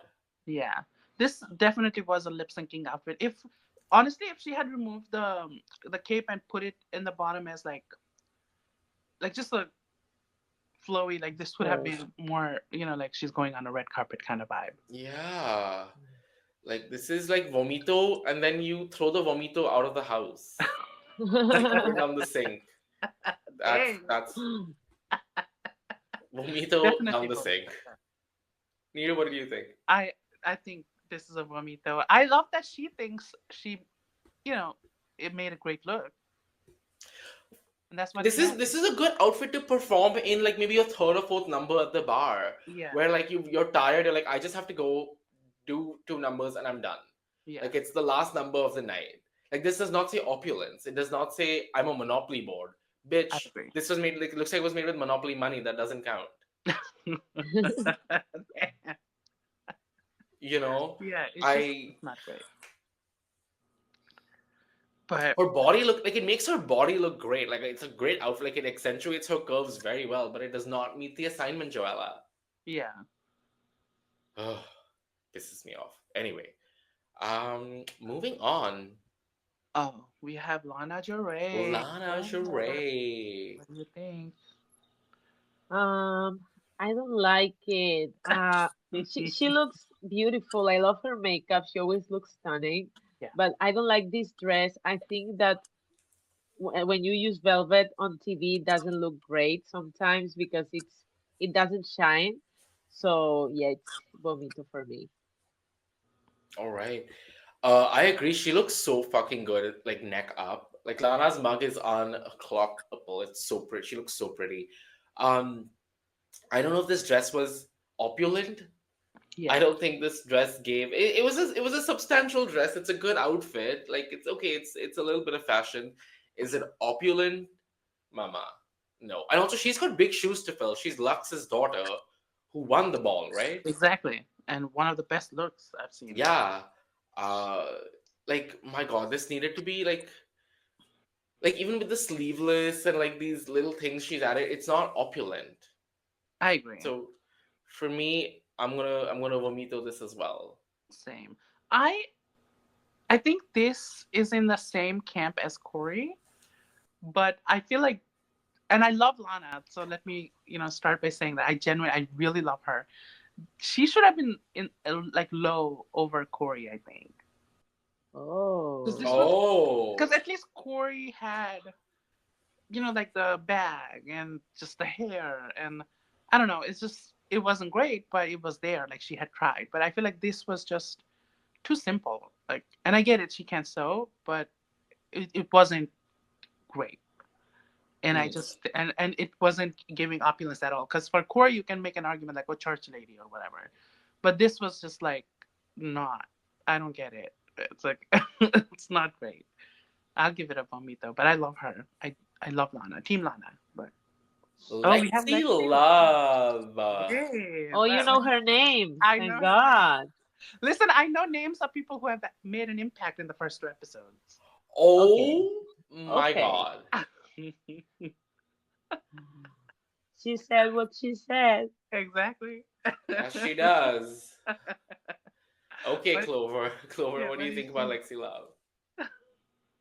Yeah. This definitely was a lip syncing outfit. If honestly, if she had removed the cape and put it in the bottom as like just a flowy, like this would have
Clothes.
been more, like she's going on a red carpet kind of vibe.
Yeah. Like, this is like vomito, and then you throw the vomito out of the house. Like, throw it down the sink.
Hey,
That's vomito down
definitely
the
vomito.
sink. Nita, what do you think?
I think this is a vomito. I love that she thinks you know, it made a great look, and that's what
This is
counts.
this is a good outfit to perform in, like, maybe your third or fourth number at the bar,
Yeah.
where like you're tired. You're like, I just have to go do two numbers and I'm done.
Yeah.
Like, it's the last number of the night. Like, this does not say opulence. It does not say I'm a Monopoly board.
I
Bitch,
agree.
this was made, like, it looks like it was made with Monopoly money. That doesn't count. You know,
Yeah,
I
it's not great. But
her body look like, it makes her body look great. Like, it's a great outfit. Like, it accentuates her curves very well, but it does not meet the assignment, Joella.
yeah.
Ugh, pisses me off. Anyway, moving on.
Oh, we have Lana Del Rey.
Lana Sheree.
What do you think?
Um, I don't like it. She looks beautiful. I love her makeup. She always looks stunning.
Yeah.
But I don't like this dress. I think that when you use velvet on TV, it doesn't look great sometimes because it doesn't shine. So yeah, it's bonito for me.
All right. I agree. She looks so fucking good, like neck up. Like, Lana's mug is unclockable. It's so pretty. She looks so pretty. Um, I don't know if this dress was opulent. I
Yeah,
don't think this dress gave it was a substantial dress. It's a good outfit. Like, it's okay. It's a little bit of fashion. Is it opulent? Mama. No. And also, she's got big shoes to fill. She's Lux's daughter who won the ball, right?
exactly. And one of the best looks I've seen.
Yeah. Uh like, my God, this needed to be like even with the sleeveless and like these little things she's added, it's not opulent.
I agree.
So for me, I'm gonna vomito this as well.
Same. I I think this is in the same camp as KORI, but I feel like, and I love Lana, so let me, start by saying that I really love her. She should have been in like low over KORI, I think. Because
Oh.
this was,
Oh.
because at least KORI had, like the bag and just the hair, and I don't know, it wasn't great, but it was there. Like she had tried, but I feel like this was just too simple. Like, and I get it, she can't sew, but it wasn't great. And I
Mm.
just and it wasn't giving opulence at all. Because for KORI, you can make an argument like, "Oh, church lady" or whatever, but this was just like not. I don't get it. It's like it's not great. I'll give it a vomito, but I love her. I love Lana, Team Lana. But oh, we have
Lexi
Lexi.
Love.
Hey,
Oh, you know her name.
I
Thank
know her name.
God.
Listen, I know names of people who have made an impact in the first two episodes.
Okay.
Oh my
Okay.
God.
She said what she said.
Exactly.
Yes, she does. Okay,
What?
Clover. Clover,
Yeah,
what do
what
you
do you
think about
think?
Lexi Love?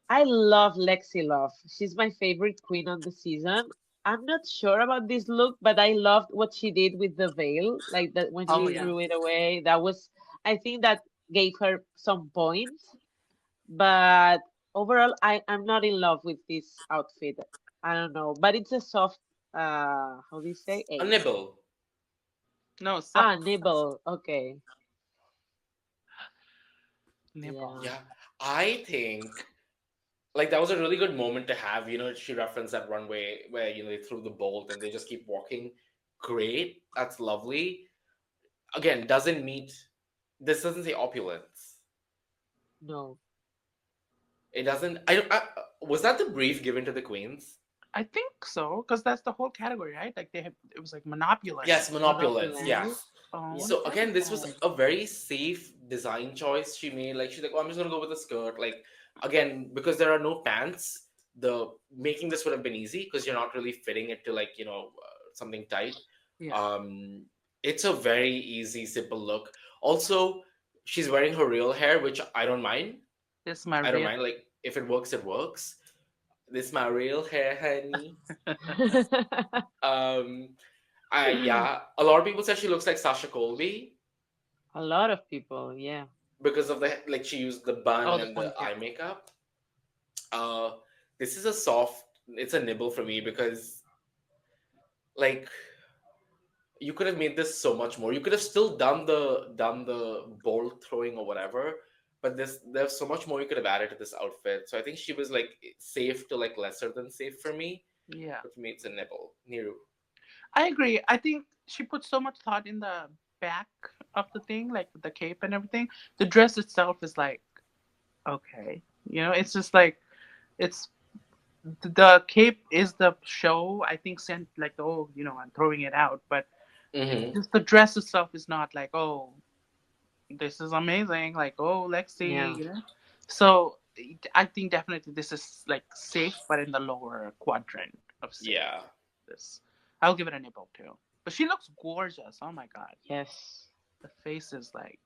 I love Lexi Love. She's my favorite queen on the season. I'm not sure about this look, but I loved what she did with the veil, like that when
Oh
she
yeah,
threw it away. That was, I think that gave her some points, but overall, I'm not in love with this outfit. I don't know, but it's a soft, how do you say,
A
eight?
nibble.
No,
Ah, nibble. Okay.
nibble.
Yeah.
Yeah, I think like that was a really good moment to have. She referenced that runway where they threw the bolt and they just keep walking. Great, that's lovely. Again, doesn't meet. This doesn't say opulence.
No.
It doesn't. I was that the brief given to the queens?
I think so, because that's the whole category, right? Like it was like
Yes,
monopulence.
monopulence.
Monopulence.
Yes.
Yeah.
Oh,
So again, this was a very safe design choice she made. Like she's like, "Oh, I'm just gonna go with a skirt." Like again, because there are no pants, the making this would have been easy because you're not really fitting it to like something tight.
yeah.
Um, it's a very easy, simple look. Also, she's wearing her real hair, which I don't mind.
This is my
I don't
real.
mind. Like if it works, it works. This my real hair, honey. Um, yeah, a lot of people said she looks like Sasha Colby
A lot of people, yeah.
because of the like she used the bun
Oh, the
and the eye
ponytail.
makeup. Uh, this is a soft. It's a nibble for me because like you could have made this so much more. You could have still done the ball throwing or whatever, but there's so much more you could have added to this outfit. So I think she was like safe to like lesser than safe for me.
Yeah,
But for me, it's a nibble. Niru.
I agree. I think she put so much thought in the back of the thing, like the cape and everything. The dress itself is like okay, it's just like it's the cape is the show. I think sent like oh, I'm throwing it out, but it's
Mm-hmm.
just the dress itself is not like oh, this is amazing, like oh
Yeah.
Lexi, So I think definitely this is like safe, but in the lower quadrant of safe.
Yeah.
This I'll give it a nibble too. But she looks gorgeous. Oh my god,
Yes.
the face is like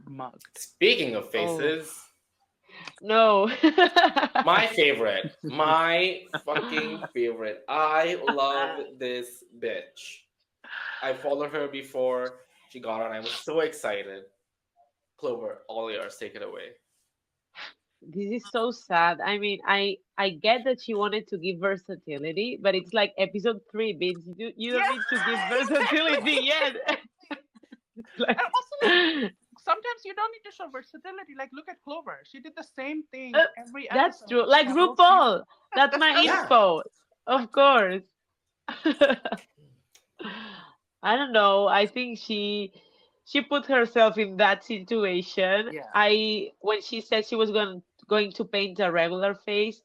mugged.
Speaking of
Oh.
faces,
No.
my favorite, my fucking favorite. I love this bitch. I followed her before she got on. I was so excited. Clover, all yours. Take it away.
This is so sad. I mean, I get that she wanted to give versatility, but it's like episode 3, bitch. You
Yeah,
don't need to give versatility
exactly.
yet. It's like
And also like sometimes you don't need to show versatility. Like look at Clover. She did the same thing
Uh,
every
that's
episode
true. Like
the whole season.
RuPaul. That's my
Yeah.
info. Of course. I don't know. I think she put herself in that situation.
Yeah.
I when she said she was going to paint a regular face,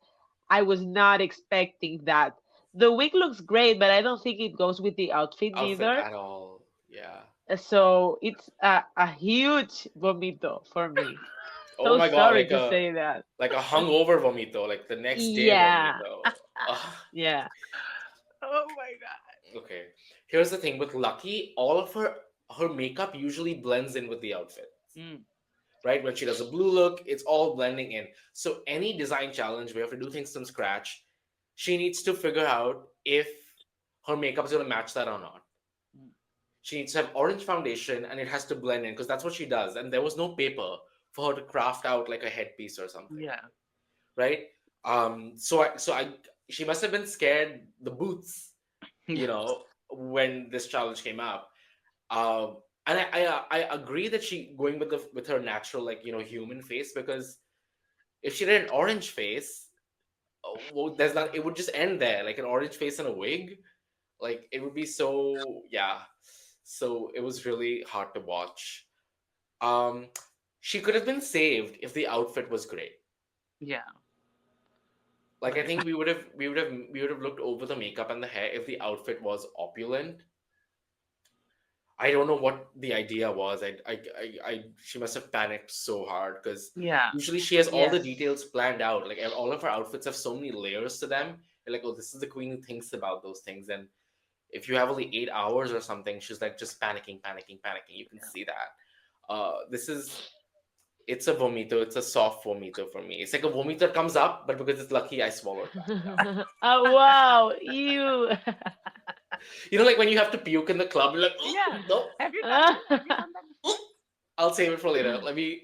I was not expecting that. The wig looks great, but I don't think it goes with the outfit
Outfit
neither.
at all. Yeah.
So it's a huge vomito for me.
Oh
So
my god,
sorry to say that.
like a hungover vomito, like the next day
Yeah,
vomito. Ugh.
yeah.
Oh my god.
Okay. Here's the thing with Lucky, all of her makeup usually blends in with the outfit.
Mm.
Right? When she does a blue look, it's all blending in. So any design challenge where you have to do things from scratch, she needs to figure out if her makeup is going to match that or not.
Mm.
She needs to have orange foundation and it has to blend in because that's what she does. And there was no paper for her to craft out like a headpiece or something,
Yeah.
right? So I she must have been scared the boots, when this challenge came up. And I agree that she going with her natural like human face because if she did an orange face, well, there's not it would just end there like an orange face and a wig, like it would be so yeah. So it was really hard to watch. Um, she could have been saved if the outfit was great.
Yeah.
Like I think we would have looked over the makeup and the hair if the outfit was opulent. I don't know what the idea was. She must have panicked so hard because
Yeah.
usually she has all the
Yes.
details planned out. Like all of her outfits have so many layers to them. You're like, oh, this is the queen who thinks about those things. And if you have only 8 hours or something, she's like just panicking, panicking, panicking. You can see that. It's a vomito. It's a soft vomito for me. It's like a vomito that comes up, but because it's lucky, I swallow it back down.
Oh wow, you.
Like when you have to puke in the club, you're like,
Yeah.
no.
Have you done that? Have you done that before?
I'll save it for later. Let me,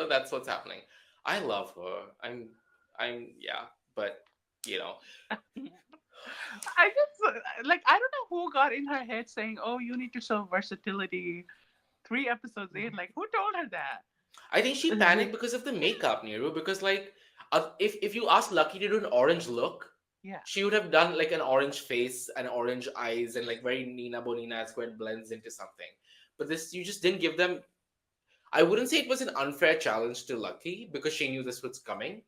that's what's happening. I love her. Yeah, but you know,
I just like I don't know who got in her head saying, "Oh, you need to show versatility." 3 episodes in, like who told her that?
I think she panicked because of the makeup, Neru. Because like, if you ask Lucky to do an orange look,
Yeah,
she would have done like an orange face and orange eyes and like very Nina Bonina where it blends into something. But this, you just didn't give them. I wouldn't say it was an unfair challenge to Lucky because she knew this was coming.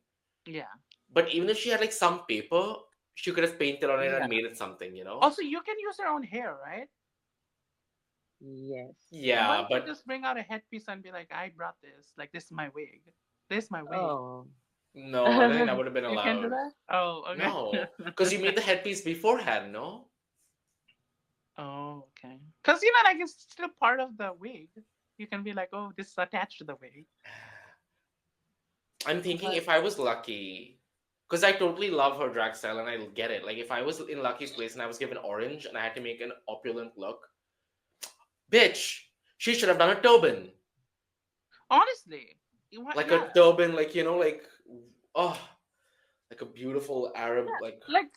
yeah,
But even if she had like some paper, she could have painted on it and
yeah.
made it something, you know?
Also, you can use your own hair, right?
Yes.
Why
Yeah,
don't you
but
just bring out a headpiece and be like, "I brought this. Like this is my wig. This is my wig."
Oh.
no, I don't think that would have been
You can't do
allowed.
that. Oh, okay.
No, because you made the headpiece beforehand, no?
Oh, okay. Because like it's still part of the wig. You can be like, "Oh, this is attached to the wig."
I'm thinking
But
if I was Lucky, because I totally love her drag style and I get it. Like if I was in Lucky's place and I was given orange and I had to make an opulent look, bitch, she should have done a turban.
honestly,
Like a
yeah,
turban, like, like, oh, like a beautiful Arab,
yeah.
like,
Like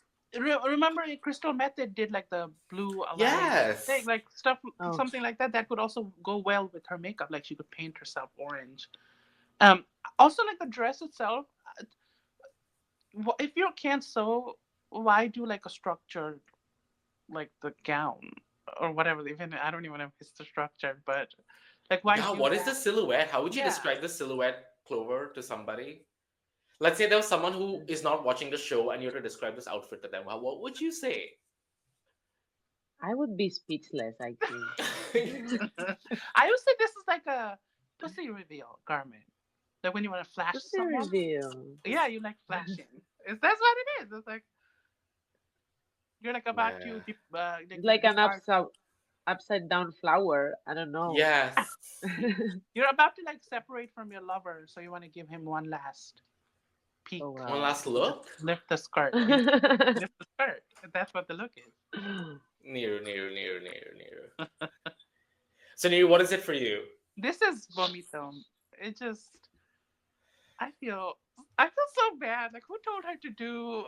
remember, Crystal Method did like the blue line thing,
yes.
like stuff,
Oh.
something like that. That could also go well with her makeup. Like she could paint herself orange. Um, Also like the dress itself. If you can't sew, why do like a structured like the gown or whatever? Even I don't even know if it's the structure, but like why
Yeah,
do
what is the
that?
silhouette? How would you
Yeah.
describe the silhouette, Clover, to somebody? Let's say there was someone who is not watching the show and you were to describe this outfit to them. What would you say?
I would be speechless, I think.
I would say this is like a pussy reveal garment. Like when you want to flash
Pussy
someone.
reveal.
Yeah, you like flashing. Is that's what it is? It's like you're like about to
Yeah.
Like an
discard.
upside down flower. I don't know.
Yes.
You're about to like separate from your lover, so you want to give him one last peek.
Oh
One
well.
last look?
Lift the skirt. You lift the skirt. That's what the look is.
Near, near, near, near, near. So, Near, what is it for you?
This is vomito. It just I feel I feel so bad. Like who told her to do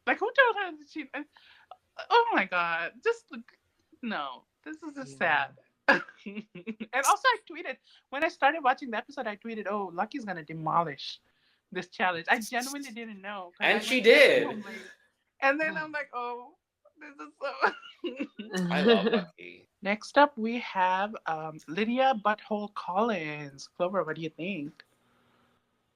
like who told her that she oh my god. Just no. This is just
Yeah.
sad. And also I tweeted when I started watching the episode I tweeted, "Oh, Lucky's going to demolish this challenge." I genuinely didn't know cuz
And
I
she
went to bed
did.
home late. And then I'm like, "Oh, this is so
I love Lucky.
Next up, we have Lydia Butthole Collins. Clover, what do you think?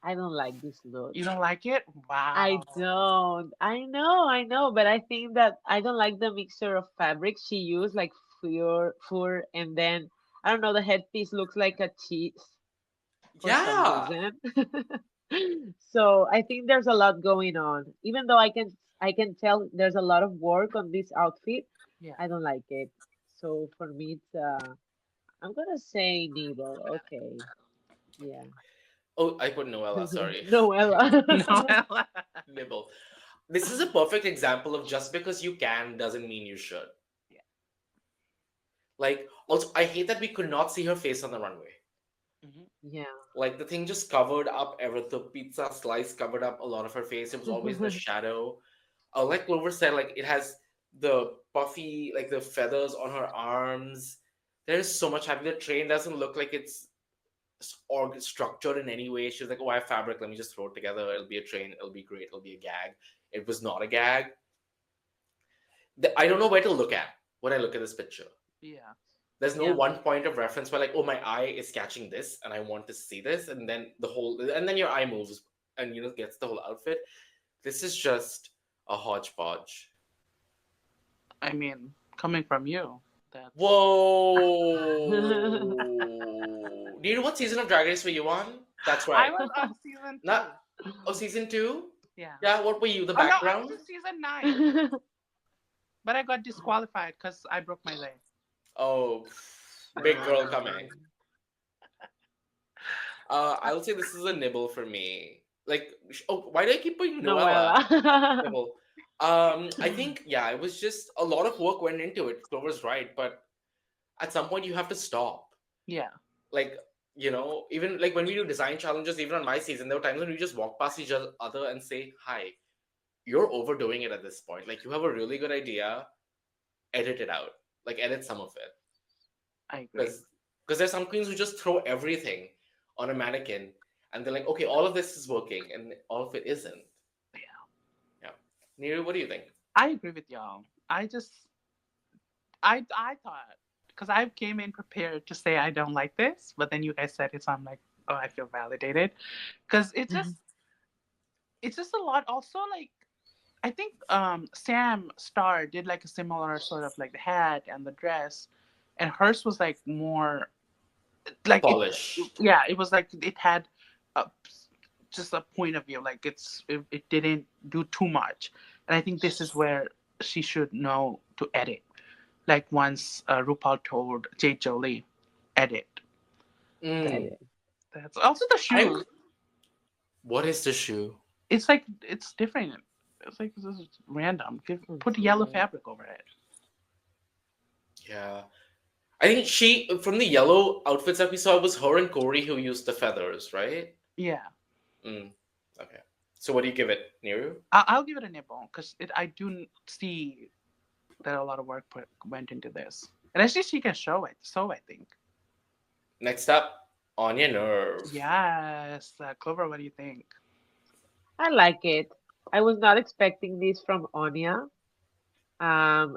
I don't like this look.
You don't like it?
I
Wow.
don't. I know, but I think that I don't like the mixture of fabrics she used, like fur, and then I don't know, the headpiece looks like a cheese for some
Yeah.
reason. So I think there's a lot going on. Even though I can tell there's a lot of work on this outfit,
Yeah.
I don't like it. So for me, it's I'm gonna say needle. Okay, yeah,
Oh, I put Noella, sorry.
Noella.
No.
Nibble. This is a perfect example of just because you can doesn't mean you should.
Yeah.
Like, also, I hate that we could not see her face on the runway.
Mhm.
Yeah.
Like, the thing just covered up everything. The pizza slice covered up a lot of her face. It was always in the shadow. Like Clover said, like, it has the puffy, like, the feathers on her arms. There's so much happening. The train doesn't look like it's or structured in any way. She was like, "Oh, I have fabric. Let me just throw it together. It'll be a train. It'll be great. It'll be a gag." It was not a gag. I don't know where to look at when I look at this picture.
Yeah.
There's no
Yeah.
one point of reference where like, oh, my eye is catching this and I want to see this, and then your eye moves and gets the whole outfit. This is just a hodgepodge.
I mean, coming from you, that's.
Whoa! Do you know what season of Drag Race were you on? That's
I
right.
was on season two.
Not season 2.
Yeah.
Yeah, what were you? The
Oh no, I was
background?
in season 9, but I got disqualified because I broke my leg.
Oh, big girl coming. I would say this is a nibble for me. Like, why do I keep putting Noella?
Noella.
Nibble. I think yeah, it was just a lot of work went into it. Clover's right, but at some point you have to stop.
Yeah.
Like, even like when we do design challenges, even on my season, there were times when we just walk past each other and say, "Hi, you're overdoing it at this point. Like, you have a really good idea, edit it out. Like, edit some of it."
I agree.
Because there's some queens who just throw everything on a mannequin, and they're like, "Okay, all of this is working," and all of it isn't.
Yeah,
Yeah. Neeru, what do you think?
I agree with y'all. I thought, because I came in prepared to say I don't like this, but then you guys said it, so I'm like, oh, I feel validated, because it's just a lot. Also, like, I think Sam Star did like a similar sort of like the hat and the dress, and hers was like more like
Polished.
yeah, it was like it had a, just a point of view, like it didn't do too much, and I think this is where she should know to edit. Like once RuPaul told Jade Jolie, edit.
Mm.
That's also the
I.
shoe.
What is the shoe?
It's like it's different. It's like this is random. Put yellow fabric over it.
Yeah. I think from the yellow outfits that we saw, it was her and KORI who used the feathers, right?
Yeah,
Mm. Okay. So what do you give it, Neeru?
I'll give it a nibble because I do see that a lot of work went into this, and actually she can show it. So I think
Next up, Onya Nurve.
yes, Clover. What do you think?
I like it. I was not expecting this from Onya.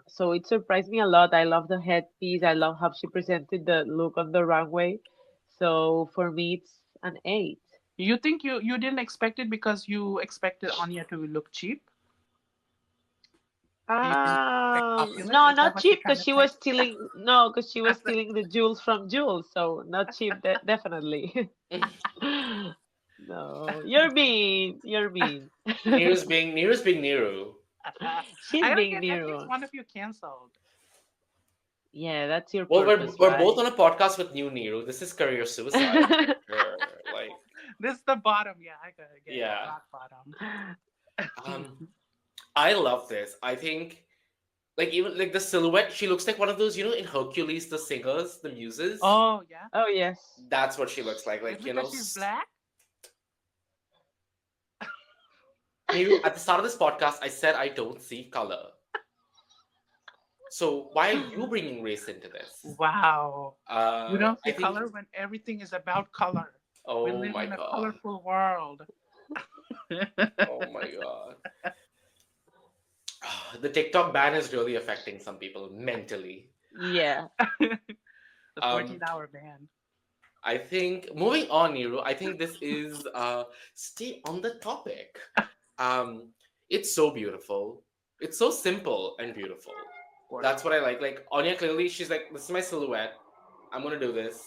So it surprised me a lot. I love the headpiece. I love how she presented the look on the runway. So for me, it's an 8.
You think you didn't expect it because you expected Anya to look cheap? You didn't expect opulent?
No,
Is that
not
what you're
cheap
trying
because
to
she
say?
was stealing. No, because she was stealing the jewels from Jules. So not cheap, definitely. No, you're mean. You're mean.
Neeru's being Neeru.
She's
I gotta
being
get at least
Nero.
one of you canceled.
Yeah, that's your
Well, we're
purpose,
we're both
right?
on a podcast with new Neeru. This is career suicide for sure. Like,
This is the bottom. Yeah, I gotta get it.
yeah.
Rock bottom.
Um, I love this. I think like even like the silhouette, she looks like one of those, in Hercules, the singers, the muses.
Oh yeah.
Oh, yes.
That's what she looks like.
Is it
Like,
because she's black?
Neeru, at the start of this podcast, I said I don't see color. So why are you bringing race into this?
Wow. You don't
I
see
think.
color when everything is about color. We
Oh
live
my
in a
god.
colorful world.
Oh my god. The TikTok ban is really affecting some people mentally.
Yeah.
The
Um,
14-hour ban.
I think moving on, Nero. I think this is stay on the topic. Um, it's so beautiful. It's so simple and beautiful. That's what I like. Like Anya, clearly, she's like, "This is my silhouette. I'm gonna do this,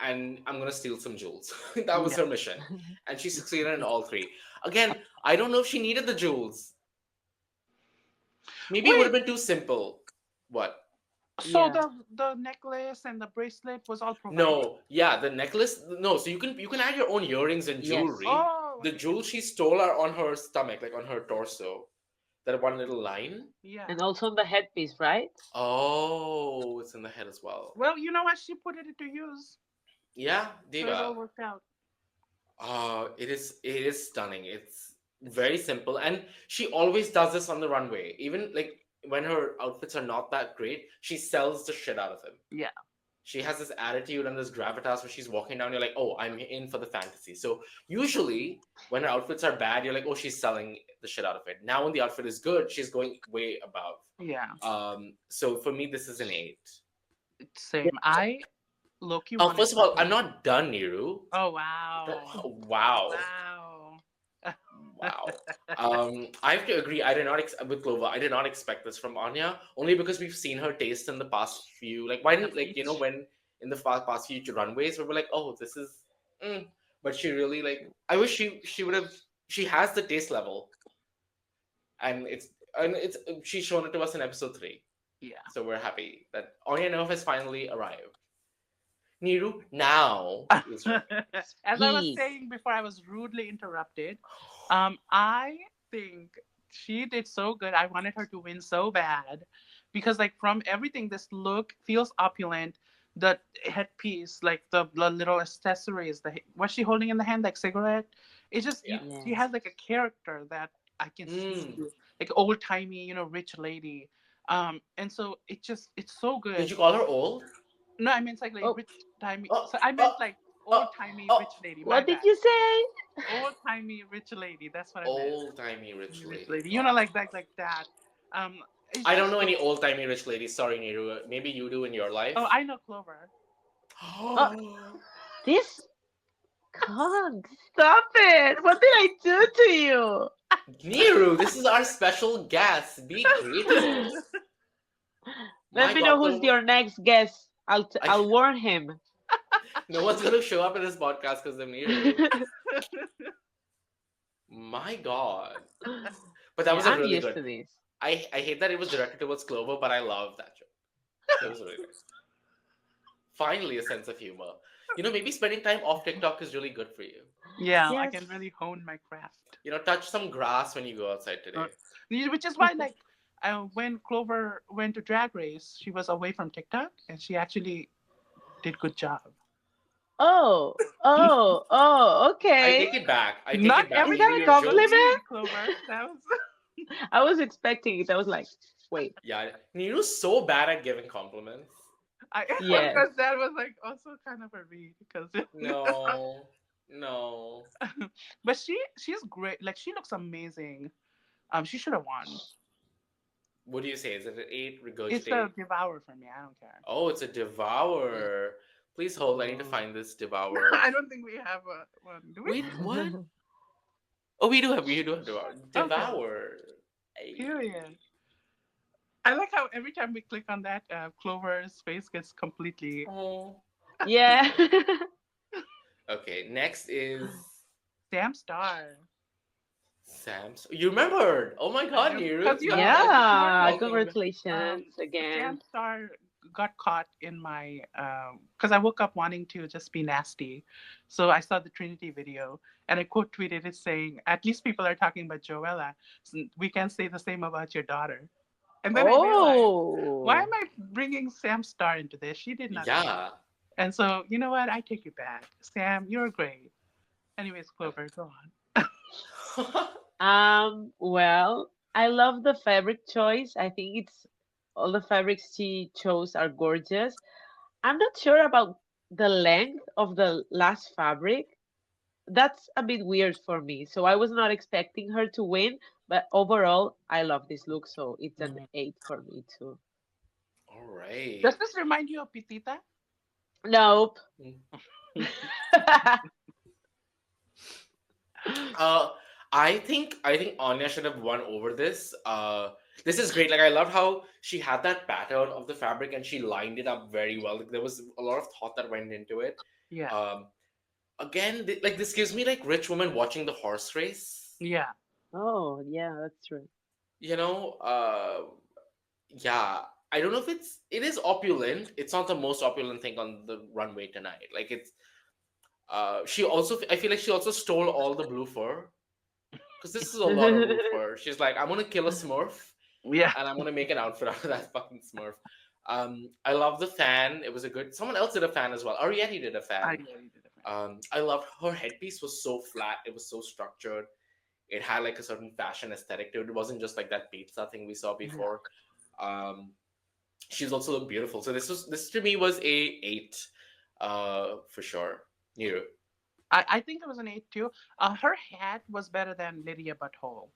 and I'm gonna steal some jewels." That was
Yeah.
her mission, and she succeeded in all three. Again, I don't know if she needed the jewels. Maybe it would have
Wait,
been too simple. What?
so
Yeah.
the necklace and the bracelet was all provided?
No, yeah, the necklace. No, so you can add your own earrings and
Yes.
jewelry.
Oh,
The jewels she stole are on her stomach, like on her torso. That one little line.
yeah.
And also on the headpiece, right?
Oh, it's in the head as well.
Well, you know what? She put it to use,
Yeah,
so it
Diva.
all worked out.
It is stunning. It's very simple, and she always does this on the runway. Even like when her outfits are not that great, she sells the shit out of them.
Yeah.
She has this attitude and this gravitas where she's walking down, you're like, oh, I'm in for the fantasy. So usually when her outfits are bad, you're like, oh, she's selling the shit out of it. Now when the outfit is good, she's going way above.
Yeah.
So for me, this is an 8.
Same. I Loki
Oh,
wanted
first of
her
all,
to.
I'm not done, Niru.
Oh wow.
Wow.
Wow.
Wow. I have to agree. I did not with Clover. I did not expect this from Anya, only because we've seen her taste in the past few. Like, why didn't when in the past few runways, we were like, oh, this is. But she really like. I wish she would have. She has the taste level, and it's she's shown it to us in episode 3.
Yeah.
So we're happy that Anya Nov has finally arrived. Niru now is ready.
As I was
Speak.
saying before, I was rudely interrupted. I think she did so good. I wanted her to win so bad because, like, from everything, this look feels opulent. the headpiece, like the little accessories, what's she holding in the hand, like cigarette. It's just
Yeah.
she has like a character that I can see,
Mm.
like old timey, rich lady. And so it's so
Did
good.
you call her old?
No, I meant like
Oh,
rich timey.
Oh,
So I
oh,
meant like
oh,
old timey
oh.
rich lady. My
what did
bad.
you say?
Old timey rich lady. That's what I meant.
Old timey rich
Rich
lady.
lady.
Got it.
Like that. Um, it's
I don't
just
know any
so.
old timey rich ladies. Sorry, Neru. Maybe you do in your
Oh,
life.
I know Clover.
Oh, this God, stop it! What did I do to you?
Neru, this is our special guest. Be grateful.
Let
My
me know
God,
who's your next guest.
I,
I'll warn him.
no one's gonna show up in this podcast because of Neru. My God. But that
Yeah,
was a
I'm
really
used
good.
to this.
I hate that it was directed towards Clover, but I love that joke. That was really good. Finally, a sense of humor. Maybe spending time off TikTok is really good for you.
Yeah, I
Yes.
can really hone my craft.
Touch some grass when you go outside
Uh,
today.
which is why, like, when Clover went to Drag Race, she was away from TikTok, and she actually did good job.
I
Okay.
take it back. I take
Not
it back.
Is
Neru,
that a
everything
your
is to
jokes.
compliment?
me, Clover. That was
I was expecting it. I was like, wait,
Yeah, Neru's so bad at giving compliments.
I
yes.
because that was like also kind of a read because
No, no.
but she's great. Like she looks amazing. She should have won.
What do you say? Is it an 8?
It's a
Regurgitate?
devour for me. I don't care.
Oh, it's a devourer. Please hold. I need to
Oh.
find this devourer.
I don't think we have a one. Do we?
Wait, what? Oh, we do have devour.
Okay.
Devour. Ay.
Period. I like how every time we click on that, Clover's face gets completely
Oh.
Yeah.
Okay, next is
Sam Star.
Sam's. You remembered? Oh my God,
Because
Neru.
you know, this
Yeah.
morning,
Welcome.
Congratulations
Sam
again.
Star got caught in my because I woke up wanting to just be nasty, so I saw the Trinity video and I quote tweeted it saying, "At least people are talking about Joella. So we can say the same about your daughter." And then I realized, why am
Oh.
I bringing Sam Star into this? She did nothing.
Yeah.
And so, you know what? I take you back. Sam, you're great. Anyways, Clover, go on.
Well, I love the fabric choice. I think it's all the fabrics she chose are gorgeous. I'm not sure about the length of the last fabric. That's a bit weird for me. So I was not expecting her to win, but overall, I love this look. So it's an 8 for me too.
All right.
Does this remind you of Pitita?
Nope.
Uh, I think Anya should have won over this. This is great. Like I loved how she had that pattern of the fabric and she lined it up very well. Like, there was a lot of thought that went into it.
Yeah.
Um, Again, like this gives me like rich women watching the horse race.
Yeah.
Oh, yeah, that's true.
You know, yeah. I don't know if it is opulent. It's not the most opulent thing on the runway tonight. Like it's she also I feel like she also stole all the blue fur because this is a lot of blue fur. She's like, I'm gonna kill a Smurf
Yeah.
and I'm gonna make an outfit out of that fucking Smurf. I love the fan. It was a good. Someone else did a fan as well. Arietti did a
I
fan.
did it.
I loved her headpiece was so flat. It was so structured. It had like a certain fashion aesthetic to it. It wasn't just like that pizza thing we saw
Yeah.
before. Um, she's also looked beautiful. So this to me was a 8, for sure. You.
I think it was an 8 too. Her hat was better than Lydia Butthole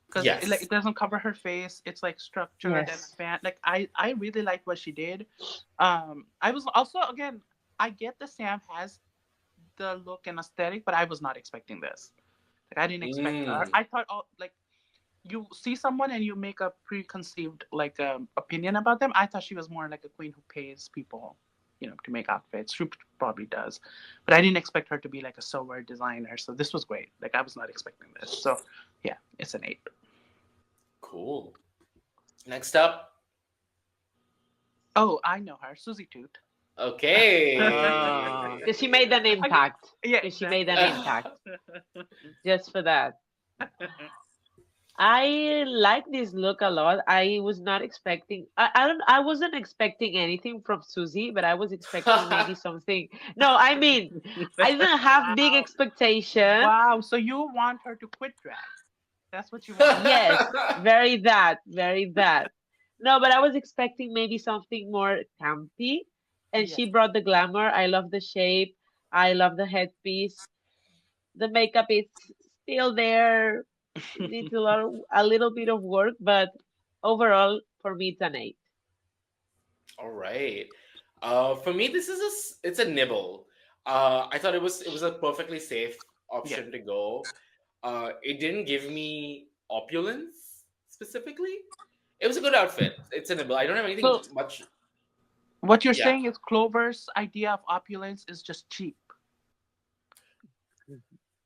because like
Yes.
it doesn't cover her face. It's like structured and a
Yes.
fan. Like I really liked what she did. I was also again I get the Sam has the look and aesthetic, but I was not expecting this. Like I didn't expect her.
Mm.
I thought like you see someone and you make a preconceived like opinion about them. I thought she was more like a queen who pays people, to make outfits. She probably does, but I didn't expect her to be like a silver designer. So this was great. Like I was not expecting this. So yeah, it's an 8.
Cool. Next up.
Oh, I know her, Susie Toot.
Okay.
Because she made an impact.
Yeah,
Because she made an
exactly.
impact. Just for that. I like this look a lot. I was not expecting. I wasn't expecting anything from Susie, but I was expecting maybe something. No, I mean, I didn't have big
Wow.
expectation.
Wow. So you want her to quit drag? That's what you want.
Yes, very that, very that. No, but I was expecting maybe something more campy, and
Yes.
she brought the glamour. I love the shape. I love the headpiece. The makeup is still there. It needs a little bit of work, but overall, for me, it's an 8.
All right. For me, this is it's a nibble. I thought it was a perfectly safe
Yes.
option to go. It didn't give me opulence specifically. It was a good outfit. It's a nibble. I don't have anything
So
much.
what you're
Yeah,
saying is Clover's idea of opulence is just cheap.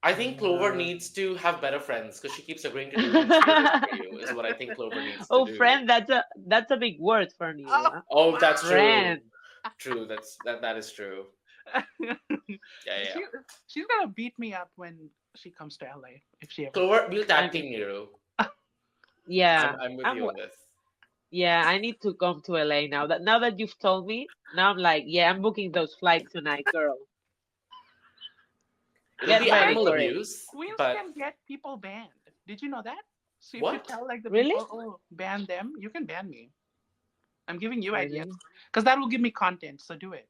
I think Clover
Uh,
needs to have better friends because she keeps agreeing to do things stupid for you. Is what I think Clover needs to
oh,
do.
friend, that's a big word for
Oh,
Nero, huh?
Oh, that's
wow.
true.
Friend.
True. That is true. Yeah, yeah.
she she's gonna beat me up when she comes to LA if she ever comes.
Clover, we'll
I
tag
mean,
team Nero.
yeah,
I'm with
I'm.
you on this.
Yeah, I need to come to LA now. That you've told me, now I'm like, yeah, I'm booking those flights tonight, girl.
It'll
Get
be
ready
animal
for it.
abuse,
Queens
but
can get people banned. Did you know that? So if you
what?
tell like the
Really?
people, oh, ban them, you can ban me. I'm giving you ideas
Really?
because that will give me content. So do it.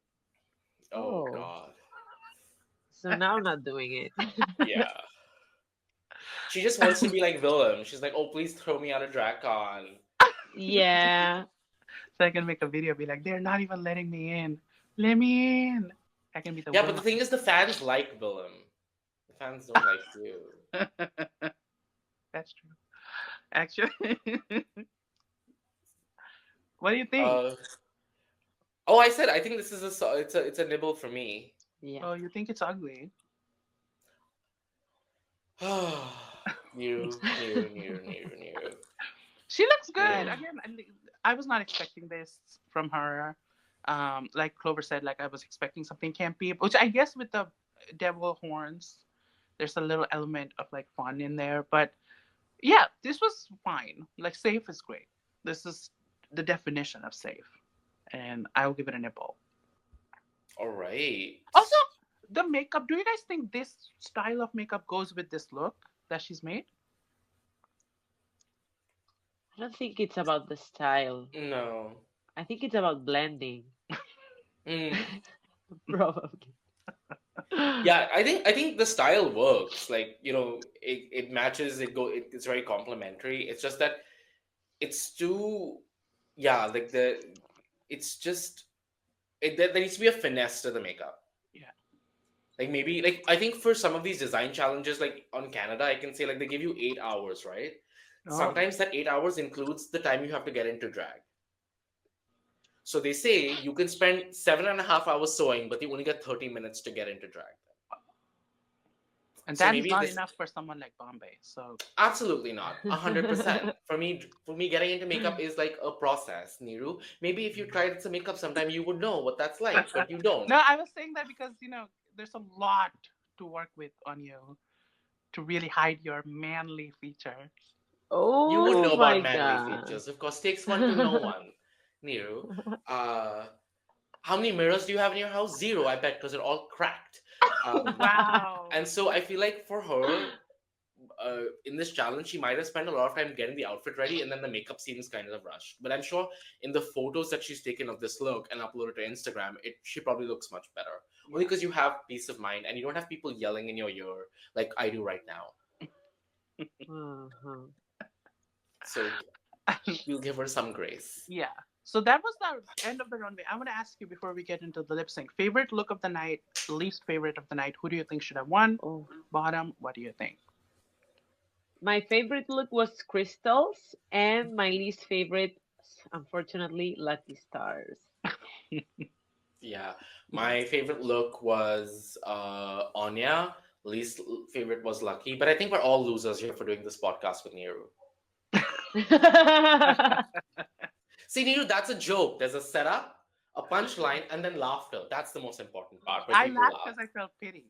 Oh
Oh,
God.
so now I'm not doing it.
Yeah. She just wants to be like Willem. She's like, oh, please throw me out of DragCon.
Yeah.
So I can make a video, be like, they're not even letting me in. Let me in. I can be the
Yeah, but the
villain.
thing is, the fans like Willem. The fans don't like you.
That's true. Actually, what do you think?
Uh, oh, I said I think this is it's a nibble for me.
Yeah.
Oh, you think it's ugly?
New.
She looks good.
New.
Again, I was not expecting this from her. Like Clover said, like I was expecting something campy, which I guess with the devil horns, there's a little element of like fun in there. But yeah, this was fine. Like safe is great. This is the definition of safe, and I will give it a nipple.
All right.
Also, the makeup. Do you guys think this style of makeup goes with this look that she's made?
I don't think it's about the style.
No.
I think it's about blending.
Mm.
Probably.
Yeah, I think the style works. Like it matches. It's very complimentary. It's just that it's too. Yeah, like it's just there needs to be a finesse to the makeup.
Yeah.
Like maybe like I think for some of these design challenges, like on Canada, I can say like they give you 8 hours, right?
Oh.
Sometimes that 8 hours includes the time you have to get into drag. So they say you can spend 7.5 hours sewing, but you only get 30 minutes to get into drag.
And
So
that is
maybe
not
this
enough for someone like Bombae. So
absolutely not 100%. For me, getting into makeup is like a process, Niru. Maybe if you tried some makeup sometime, you would know what that's like, but you don't.
no, I was saying that because there's a lot to work with on you to really hide your manly features.
You would
Oh
know
my
about manly
god.
features. Of course, takes one to know one, Niru. Uh, how many mirrors do you have in your house? Zero, I bet, because they're all cracked. Um,
Wow.
and so I feel like for her, in this challenge, she might have spent a lot of time getting the outfit ready, and then the makeup seems kind of rushed. But I'm sure in the photos that she's taken of this look and uploaded to Instagram, she probably looks much better. Only
Yeah.
because you have peace of mind and you don't have people yelling in your ear like I do right now.
Uh-huh.
So we'll give her some grace.
Yeah. So that was the end of the runway. I want to ask you before we get into the lip sync. Favorite look of the night, least favorite of the night. Who do you think should have won?
Oh,
Bottom. What do you think?
my favorite look was crystals, and my least favorite, unfortunately, Lucky Starzz.
Yeah, my favorite look was Onya. Least favorite was Lucky, but I think we're all losers here for doing this podcast with Niru. See, Niru, that's a joke. There's a setup, a punchline, and then laughter. That's the most important part when
I
people
laughed
laugh.
because I felt pity.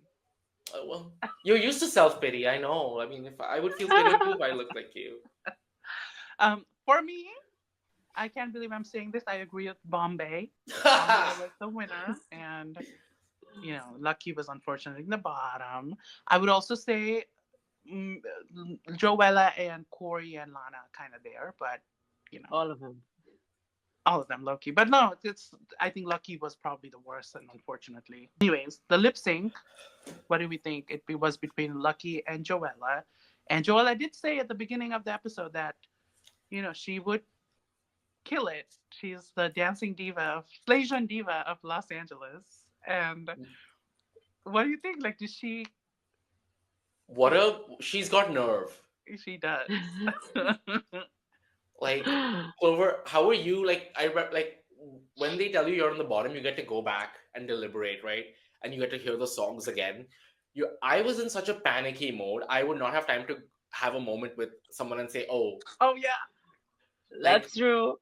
Well, you're used to self pity. I know. I mean, if I would feel pity too if I looked like you.
For me, I can't believe I'm saying this. I agree with Bombay. Bombay was the winner, and Lucky was unfortunately in the bottom. I would also say mm, Joella and KORI and LANA kind of there, but
All of them.
all of them Lucky. But no, it's I think Lucky was probably the worst, and unfortunately. Anyways, the lip sync. What do we think? It was between Lucky and Joella, and Joella did say at the beginning of the episode that she would kill it. She's the dancing diva, Flasian diva of Los Angeles. And what do you think? Like, did she?
She's got nerve.
She does.
Like, Clover, how are you? Like, like when they tell you you're on the bottom, you get to go back and deliberate, right? And you get to hear the songs again. I was in such a panicky mode. I would not have time to have a moment with someone and say, "Oh,
oh yeah."
Like,
That's true.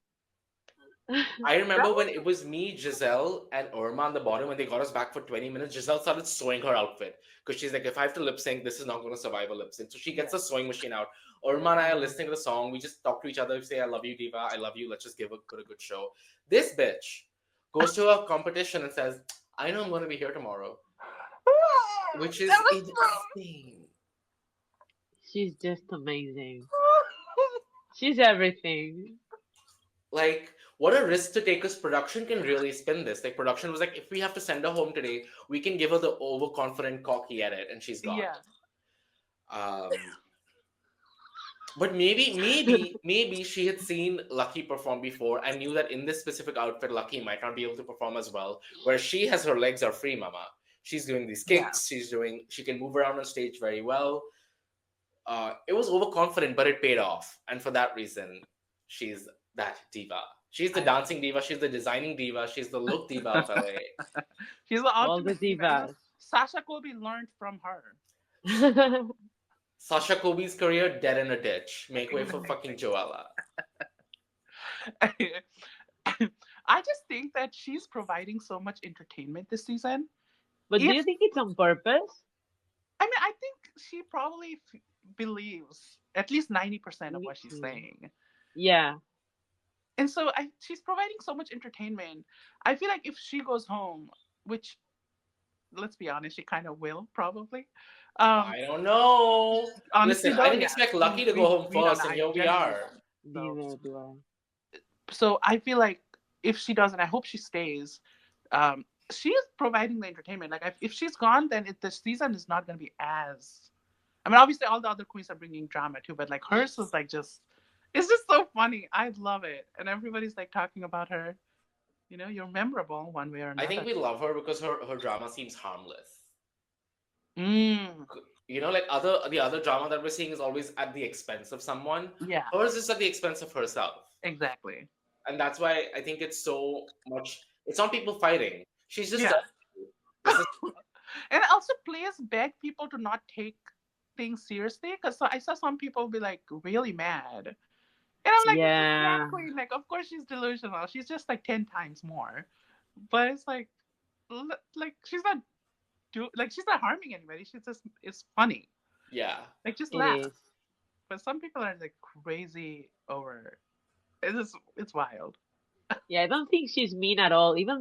I remember when it was me, Giselle, and Irma on the bottom when they got us back for 20 minutes. Giselle started sewing her outfit because she's like, if I have to lip sync, this is not going to survive a lip sync. So she gets the sewing machine out. Irma and I are listening to the song. We just talk to each other. We say, I love you, Diva. I love you. Let's just put a good show. This bitch goes to a competition and says, I know I'm going to be here tomorrow, which is insane.
She's just amazing. She's everything.
Like, what a risk to take because production can really spin this. Like, production was like, if we have to send her home today, we can give her the overconfident, cocky edit, and she's gone.
Yeah.
But maybe she had seen Lucky perform before and knew that in this specific outfit, Lucky might not be able to perform as well. Where she has her legs are free, mama. She's doing these kicks. Yeah. She can move around on stage very well. It was overconfident, but it paid off. And for that reason, she's that diva. She's the dancing diva. She's the designing diva. She's the look diva of LA.
She's the
all the divas.
Sasha Colby learned from her.
Sasha Colby's career dead in a ditch. Make way for fucking Joella.
I just think that she's providing so much entertainment this season.
But do you think it's on purpose?
I mean, I think she probably believes at least 90% of what she's saying.
Yeah.
And so she's providing so much entertainment. I feel like if she goes home, which, let's be honest, she kind of will probably.
I don't know.
Honestly,
listen, I didn't expect Lucky to go home first, and here we are.
So I feel like if she doesn't, I hope she stays. She is providing the entertainment. Like if she's gone, then the season is not going to be as. I mean, obviously, all the other queens are bringing drama too, but like hers is like just. It's just so funny. I love it, and everybody's like talking about her. You're memorable one way or another.
I think we love her because her drama seems harmless.
Mm.
Like the other drama that we're seeing is always at the expense of someone.
Yeah.
Hers is at the expense of herself.
Exactly.
And that's why I think it's so much. It's not people fighting. She's just.
And it also plays beg people to not take things seriously because I saw some people be like really mad. And I'm like,
yeah.
Exactly. Like, of course she's delusional. She's just like 10 times more. But it's like she's not she's not harming anybody. She's just it's funny.
Yeah.
Like just laugh. But some people are like crazy over. It's wild.
Yeah, I don't think she's mean at all. Even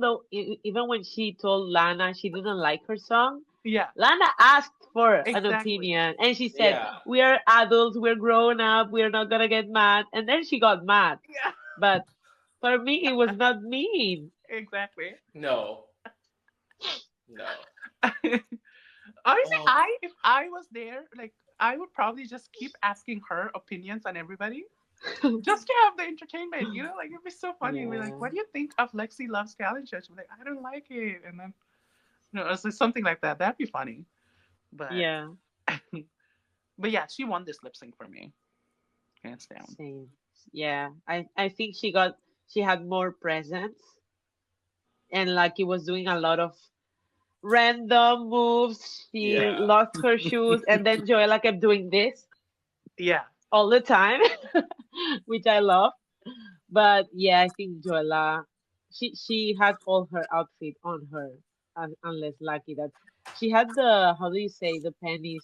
when she told LANA she didn't like her song.
Yeah.
LANA asked for an opinion and she said, we are adults, we're grown up, we're not gonna get mad. And then she got mad.
Yeah.
But for me, it was not mean.
Exactly.
No.
Honestly, if I was there, like I would probably just keep asking her opinions on everybody. Just to have the entertainment, like it'd be so funny. We're like, what do you think of Lexi Loves Talent Show? She'd be like, I don't like it. And then it's something like that. That'd be funny. But
yeah.
But yeah, she won this lip sync for me. Hands down.
Same. Yeah. I think she had more presence. And Lucky was doing a lot of random moves. She lost her shoes and then Joella kept doing this.
Yeah.
All the time, which I love. But yeah, I think Joella, she had all her outfit on her, unless Lucky that She had the, how do you say, the panties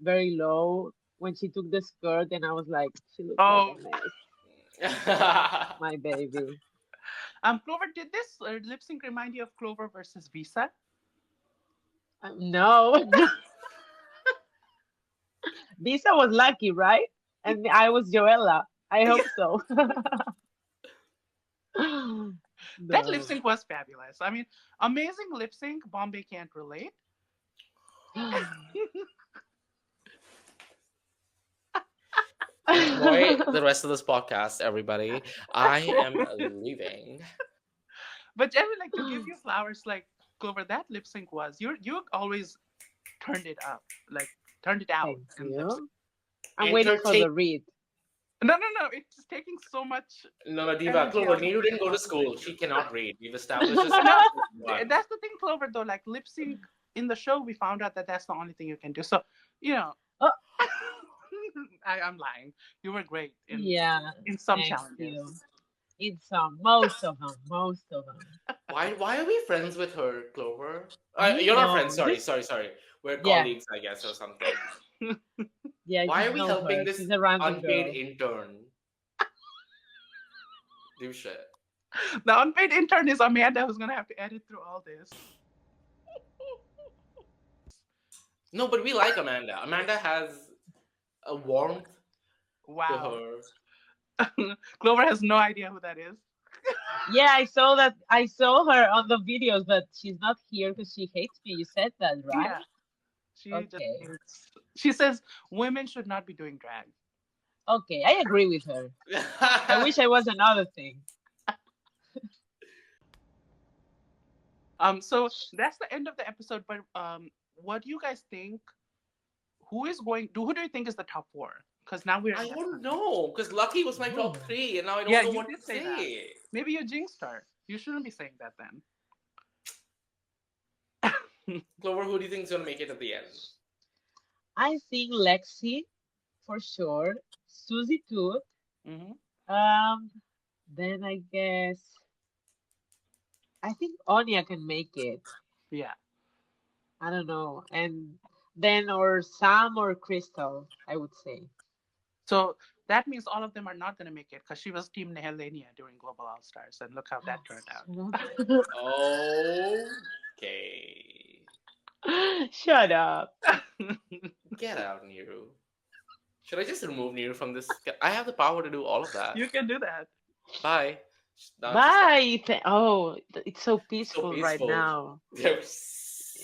very low when she took the skirt, and I was like, she looks like
Oh,
a mess, my baby.
Clover, did this lip sync remind you of Clover versus Visa?
No, Visa was lucky, right? And I was Joella. I hope so.
That lip
No.
sync was fabulous. I mean, amazing lip sync. Bombae can't relate.
Enjoy the rest of this podcast, everybody. I am leaving.
But Jerry, like to give you flowers, like Clover, that lip sync was you always turned it up, like turned it out
Thank
in lip sync.
you. I'm waiting for the
Entertain.
read.
No, it's taking so much
No, no, Diva.
energy
Clover,
out of
Neeru didn't
you.
go to school. She cannot read. We've established this.
No,
One.
that's the thing, Clover. Though, like lip sync in the show, we found out that that's the only thing you can do. So, you know,
Oh,
I'm lying. You were great
yeah.
in some
Thank
challenges.
you. In some, most of them, most of them.
Why are we friends with her, Clover?
You
You're not
know,
friends. Sorry,
just
sorry. We're
yeah,
colleagues, I guess, or something.
yeah. I
Why
just
are we
know
helping
her.
this
She's a random
unpaid
girl.
intern do shit?
The unpaid intern is Amanda, who's gonna have to edit through all this.
No, but we like Amanda. Amanda has a warmth to
Wow.
her.
Clover has no idea who that is.
Yeah, I saw that. I saw her on the videos, but she's not here because she hates me. You said that, right?
Yeah. She just
Okay.
thinks, she says women should not be doing drag.
Okay, I agree with her. I wish I was another thing.
So that's the end of the episode. But what do you guys think? Who do you think is the top four? Because now we're
I don't know, because Lucky was my top
Ooh.
three, and now I don't
Yeah,
know
you
what
did
to
say that.
say.
Maybe you jinxed her. You shouldn't be saying that then.
Clover, who do you think is going to make it at the end?
I think Lexi for sure. SUZIE too.
Hmm.
Then I guess I think Onya can make it.
Yeah.
I don't know. And then or Sam or Crystal, I would say.
So that means all of them are not going to make it because she was Team Helenia during Global All Stars, and look how that turned out.
Okay.
Shut up.
Get out, Neeru. Should I just remove Neeru from this? I have the power to do all of that.
You can do that.
Bye. Now it's
Bye. Oh, it's so
so
peaceful right
peaceful.
now.
Yes.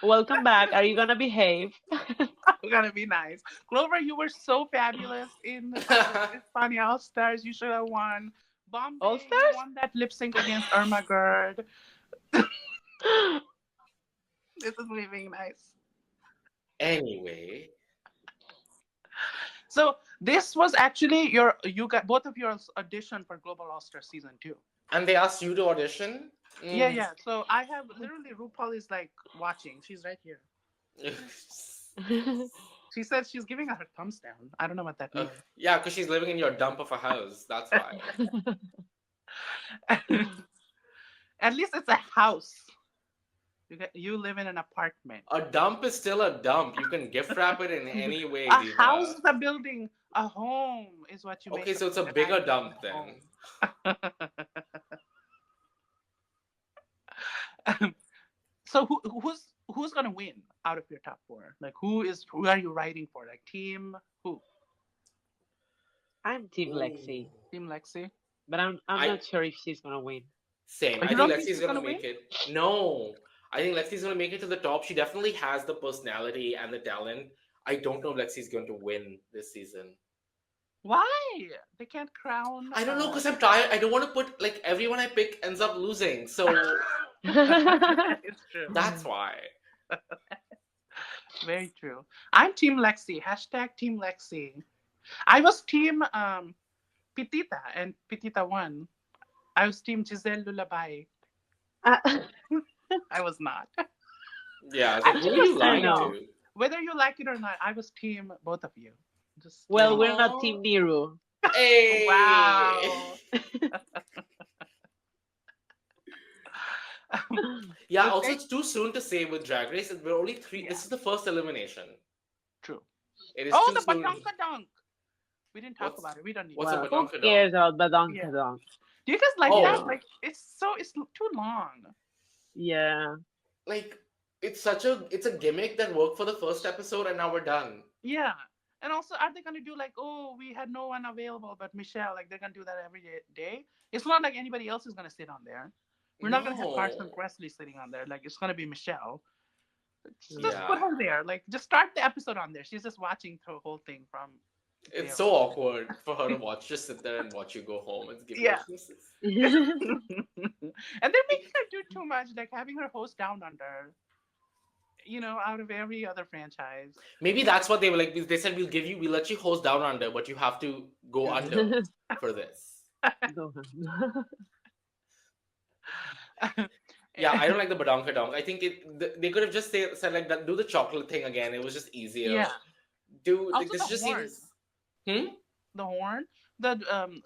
Welcome back. Are you gonna behave?
I'm gonna be nice. Clover, you were so fabulous in España All Stars. You should have won. Bombae,
All
you
Stars?
won that lip sync against Irma Gerd. This is me being nice.
Anyway,
So this was actually you got both of your audition for Global All Star season 2.
and they asked you to audition?
Yeah. So I have literally Rupaul is like watching. She's right here. She says she's giving her thumbs down. I don't know what that means.
Yeah, because she's living in your dump of a house. That's why.
At least it's a house. You live in an apartment.
A dump is still a dump. You can gift wrap it in any way.
A
Diva.
house is a building. A home is what you make.
Okay, so it's a
an
bigger
idea
dump
of
then.
home. So who's gonna win out of your top 4? Like who are you writing for? Like team who?
I'm Team Lexi,
Team Lexi.
but I'm not sure if she's gonna win.
Same.
Oh,
I
you
think
don't think
Lexi's
she's
gonna
gonna
make
win?
it. No. I think Lexi's gonna make it to the top. She definitely has the personality and the talent. I don't know if Lexi's going to win this season.
Why? They can't crown.
I don't know because I'm tired. I don't want to put like everyone I pick ends up losing. So
It's true.
that's why.
Very true. I'm Team Lexi. Hashtag Team Lexi. I was Team Pitita and Pitita won. I was Team Giselle Lullaby. I was not.
Yeah, it's like, who are you
I
lying
know.
to?
Whether you like it or not, I was Team both of you. Just
Well,
letting you
we're not Team Neeru.
Hey!
Wow.
Yeah,
But
also it's too soon to say with Drag Race. We're only three.
Yeah.
This is the first elimination.
True.
It is
Oh,
too
the
soon.
Badunka Dunk. We didn't talk
What's
about it. We don't need
what's
to.
a
Well,
Badunka
who
Dunk?
cares about
Yeah.
Badunka Dunk?
Do you guys like
Oh.
that? Like it's too long.
Yeah.
Like it's a gimmick that worked for the first episode, and now we're done.
Yeah. And also, are they gonna do like, oh, we had no one available but Michelle? Like they're gonna do that every day? It's not like anybody else is gonna sit on there. We're not gonna have Carson
No.
Kressley sitting on there. Like it's gonna be Michelle. Just
Yeah.
put her there. Like just start the episode on there. She's just watching the whole thing from.
It's
there.
so awkward for her to watch. Just sit there and watch you go home and give
Yeah.
you kisses.
And they're making her do too much, like having her host down under. Out of every other franchise.
Maybe that's what they were like. They said we'll let you host down under, but you have to go under for this.
Go on.
Yeah, I don't like the Badonka Donk. I think they could have just said like that. Do the chocolate thing again. It was just easier.
Yeah.
Do
Also
this
the
just
horn.
seems. Hmm.
The horn,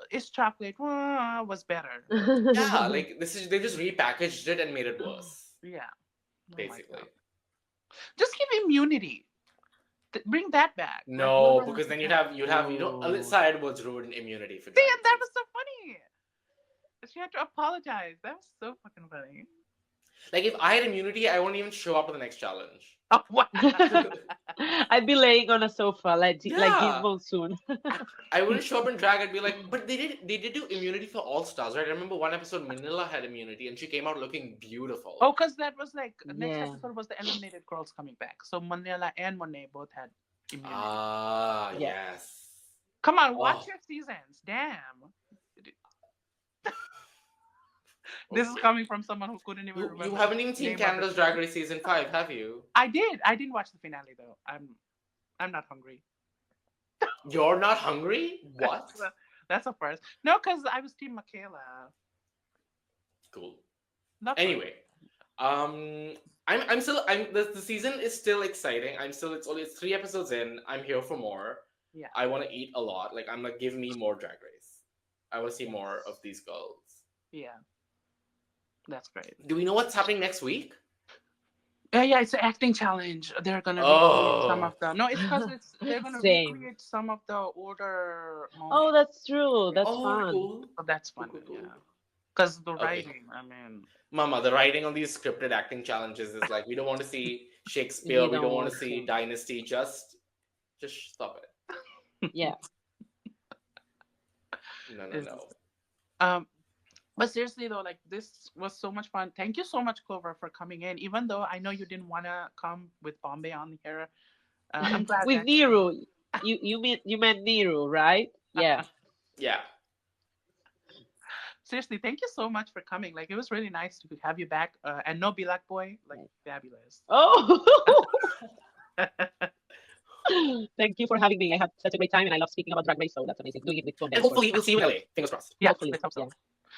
it's chocolate was better.
Yeah, like they just repackaged it and made it worse.
Yeah. Oh my
Basically.
God. Just give immunity. Bring that back.
No,
Like,
because then you'd have Alyssa Edwards ruined immunity for
See,
that.
and that was so funny. She had to apologize. That was so fucking funny.
Like if I had immunity, I wouldn't even show up to the next challenge.
Oh, what?
I'd be laying on a sofa like
Yeah.
Gizmo soon.
I wouldn't show up in drag. I'd be like, but they did do immunity for all stars, right? I remember one episode Manila had immunity and she came out looking beautiful.
Oh, because that was like next
Yeah.
episode was the eliminated girls coming back. So Manila and Monet both had immunity.
Ah,
Yeah.
yes.
Come on, watch
Oh.
your seasons. Damn. This is coming from someone who couldn't even remember.
You haven't even
the
seen
name of
Canada's
it.
Drag Race season 5, have you?
I did. I didn't watch the finale though. I'm not hungry.
You're not hungry? What?
That's a first. No, because I was Team Michaela.
Cool.
Not
Anyway, I'm still the season is still exciting. It's 3 episodes in. I'm here for more.
Yeah.
I want to eat a lot. Like I'm like, give me more Drag Race. I want to see more of these girls.
Yeah. That's great.
Do we know what's happening next week?
Yeah, it's an acting challenge. They're gonna recreate some of them. No, it's because they're gonna
Same.
recreate some of the older moments.
Oh, that's true. That's
oh,
fun.
cool.
So that's fun.
Cool, cool, cool.
Yeah. Because the
Okay.
writing, I mean.
Mama, the writing on these scripted acting challenges is like we don't want to see Shakespeare, we don't want to see Dynasty. Just stop it.
Yeah.
No.
But seriously though, like this was so much fun. Thank you so much, Clover, for coming in. Even though I know you didn't want to come with Bombae on here, I'm glad.
With Niru, you meant Niru, right? Yeah.
Yeah.
Seriously, thank you so much for coming. Like it was really nice to have you back. And no Black Boy, like fabulous.
Oh. Thank you for having me. I had such a great time, and I love speaking about Drag Race, so that's amazing. Doing it with so many.
And hopefully we'll see you in LA. Fingers crossed.
Yeah,
Hopefully,
let's hope so.
yeah.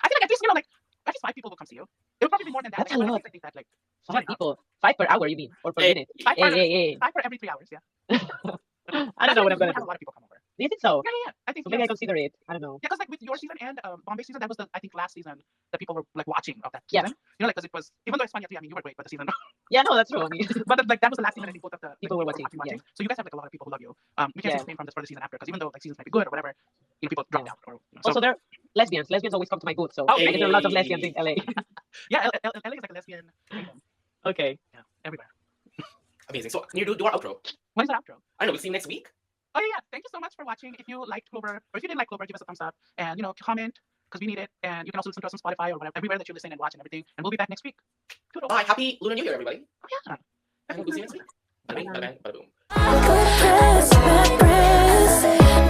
I think like at least 5 people will come see you. It'll probably be more than that.
That's
like,
a lot.
I think that like
5 people. 5 per hour, you mean? Or per minute?
Five
Hey.
5 for every 3 hours. Yeah.
I don't know what I'm gonna
have
do.
a lot of people come over.
Do you think so?
Yeah. I think
So maybe I
yes.
consider it. I don't know.
Yeah, because like with your season and Bombay season, that was I think last season that people were like watching of that
Yeah.
season. You know, like because it was even though it's funny, I mean you were great, but the season,
Yeah, no, that's true. I mean,
but like that was the last season, I think both of the
People were watching, yeah.
So you guys have like a lot of people who love you. We can't
Yeah.
say the same from the season after because even though like seasons might be good or whatever, people dropped
Yeah.
out. Or, so,
also, they're lesbians. Lesbians always come to my booth, so
Oh,
I get a lot of lesbians in LA.
yeah, LA is like a lesbian kingdom.
Okay.
Yeah, everywhere.
Amazing. So can you do our outro?
When's the outro?
I know we'll see you next week.
Oh yeah. Thank you so much for watching. If you liked Clover, or if you didn't like Clover, give us a thumbs up and comment because we need it. And you can also listen to us on Spotify or whatever, everywhere that you listen and watch and everything. And we'll be back next week. Toodles.
Bye. Happy Lunar New Year, everybody.
Oh, yeah.
And we'll see you next week. Bada bing, bada bang, bada boom.
Good press, bad press.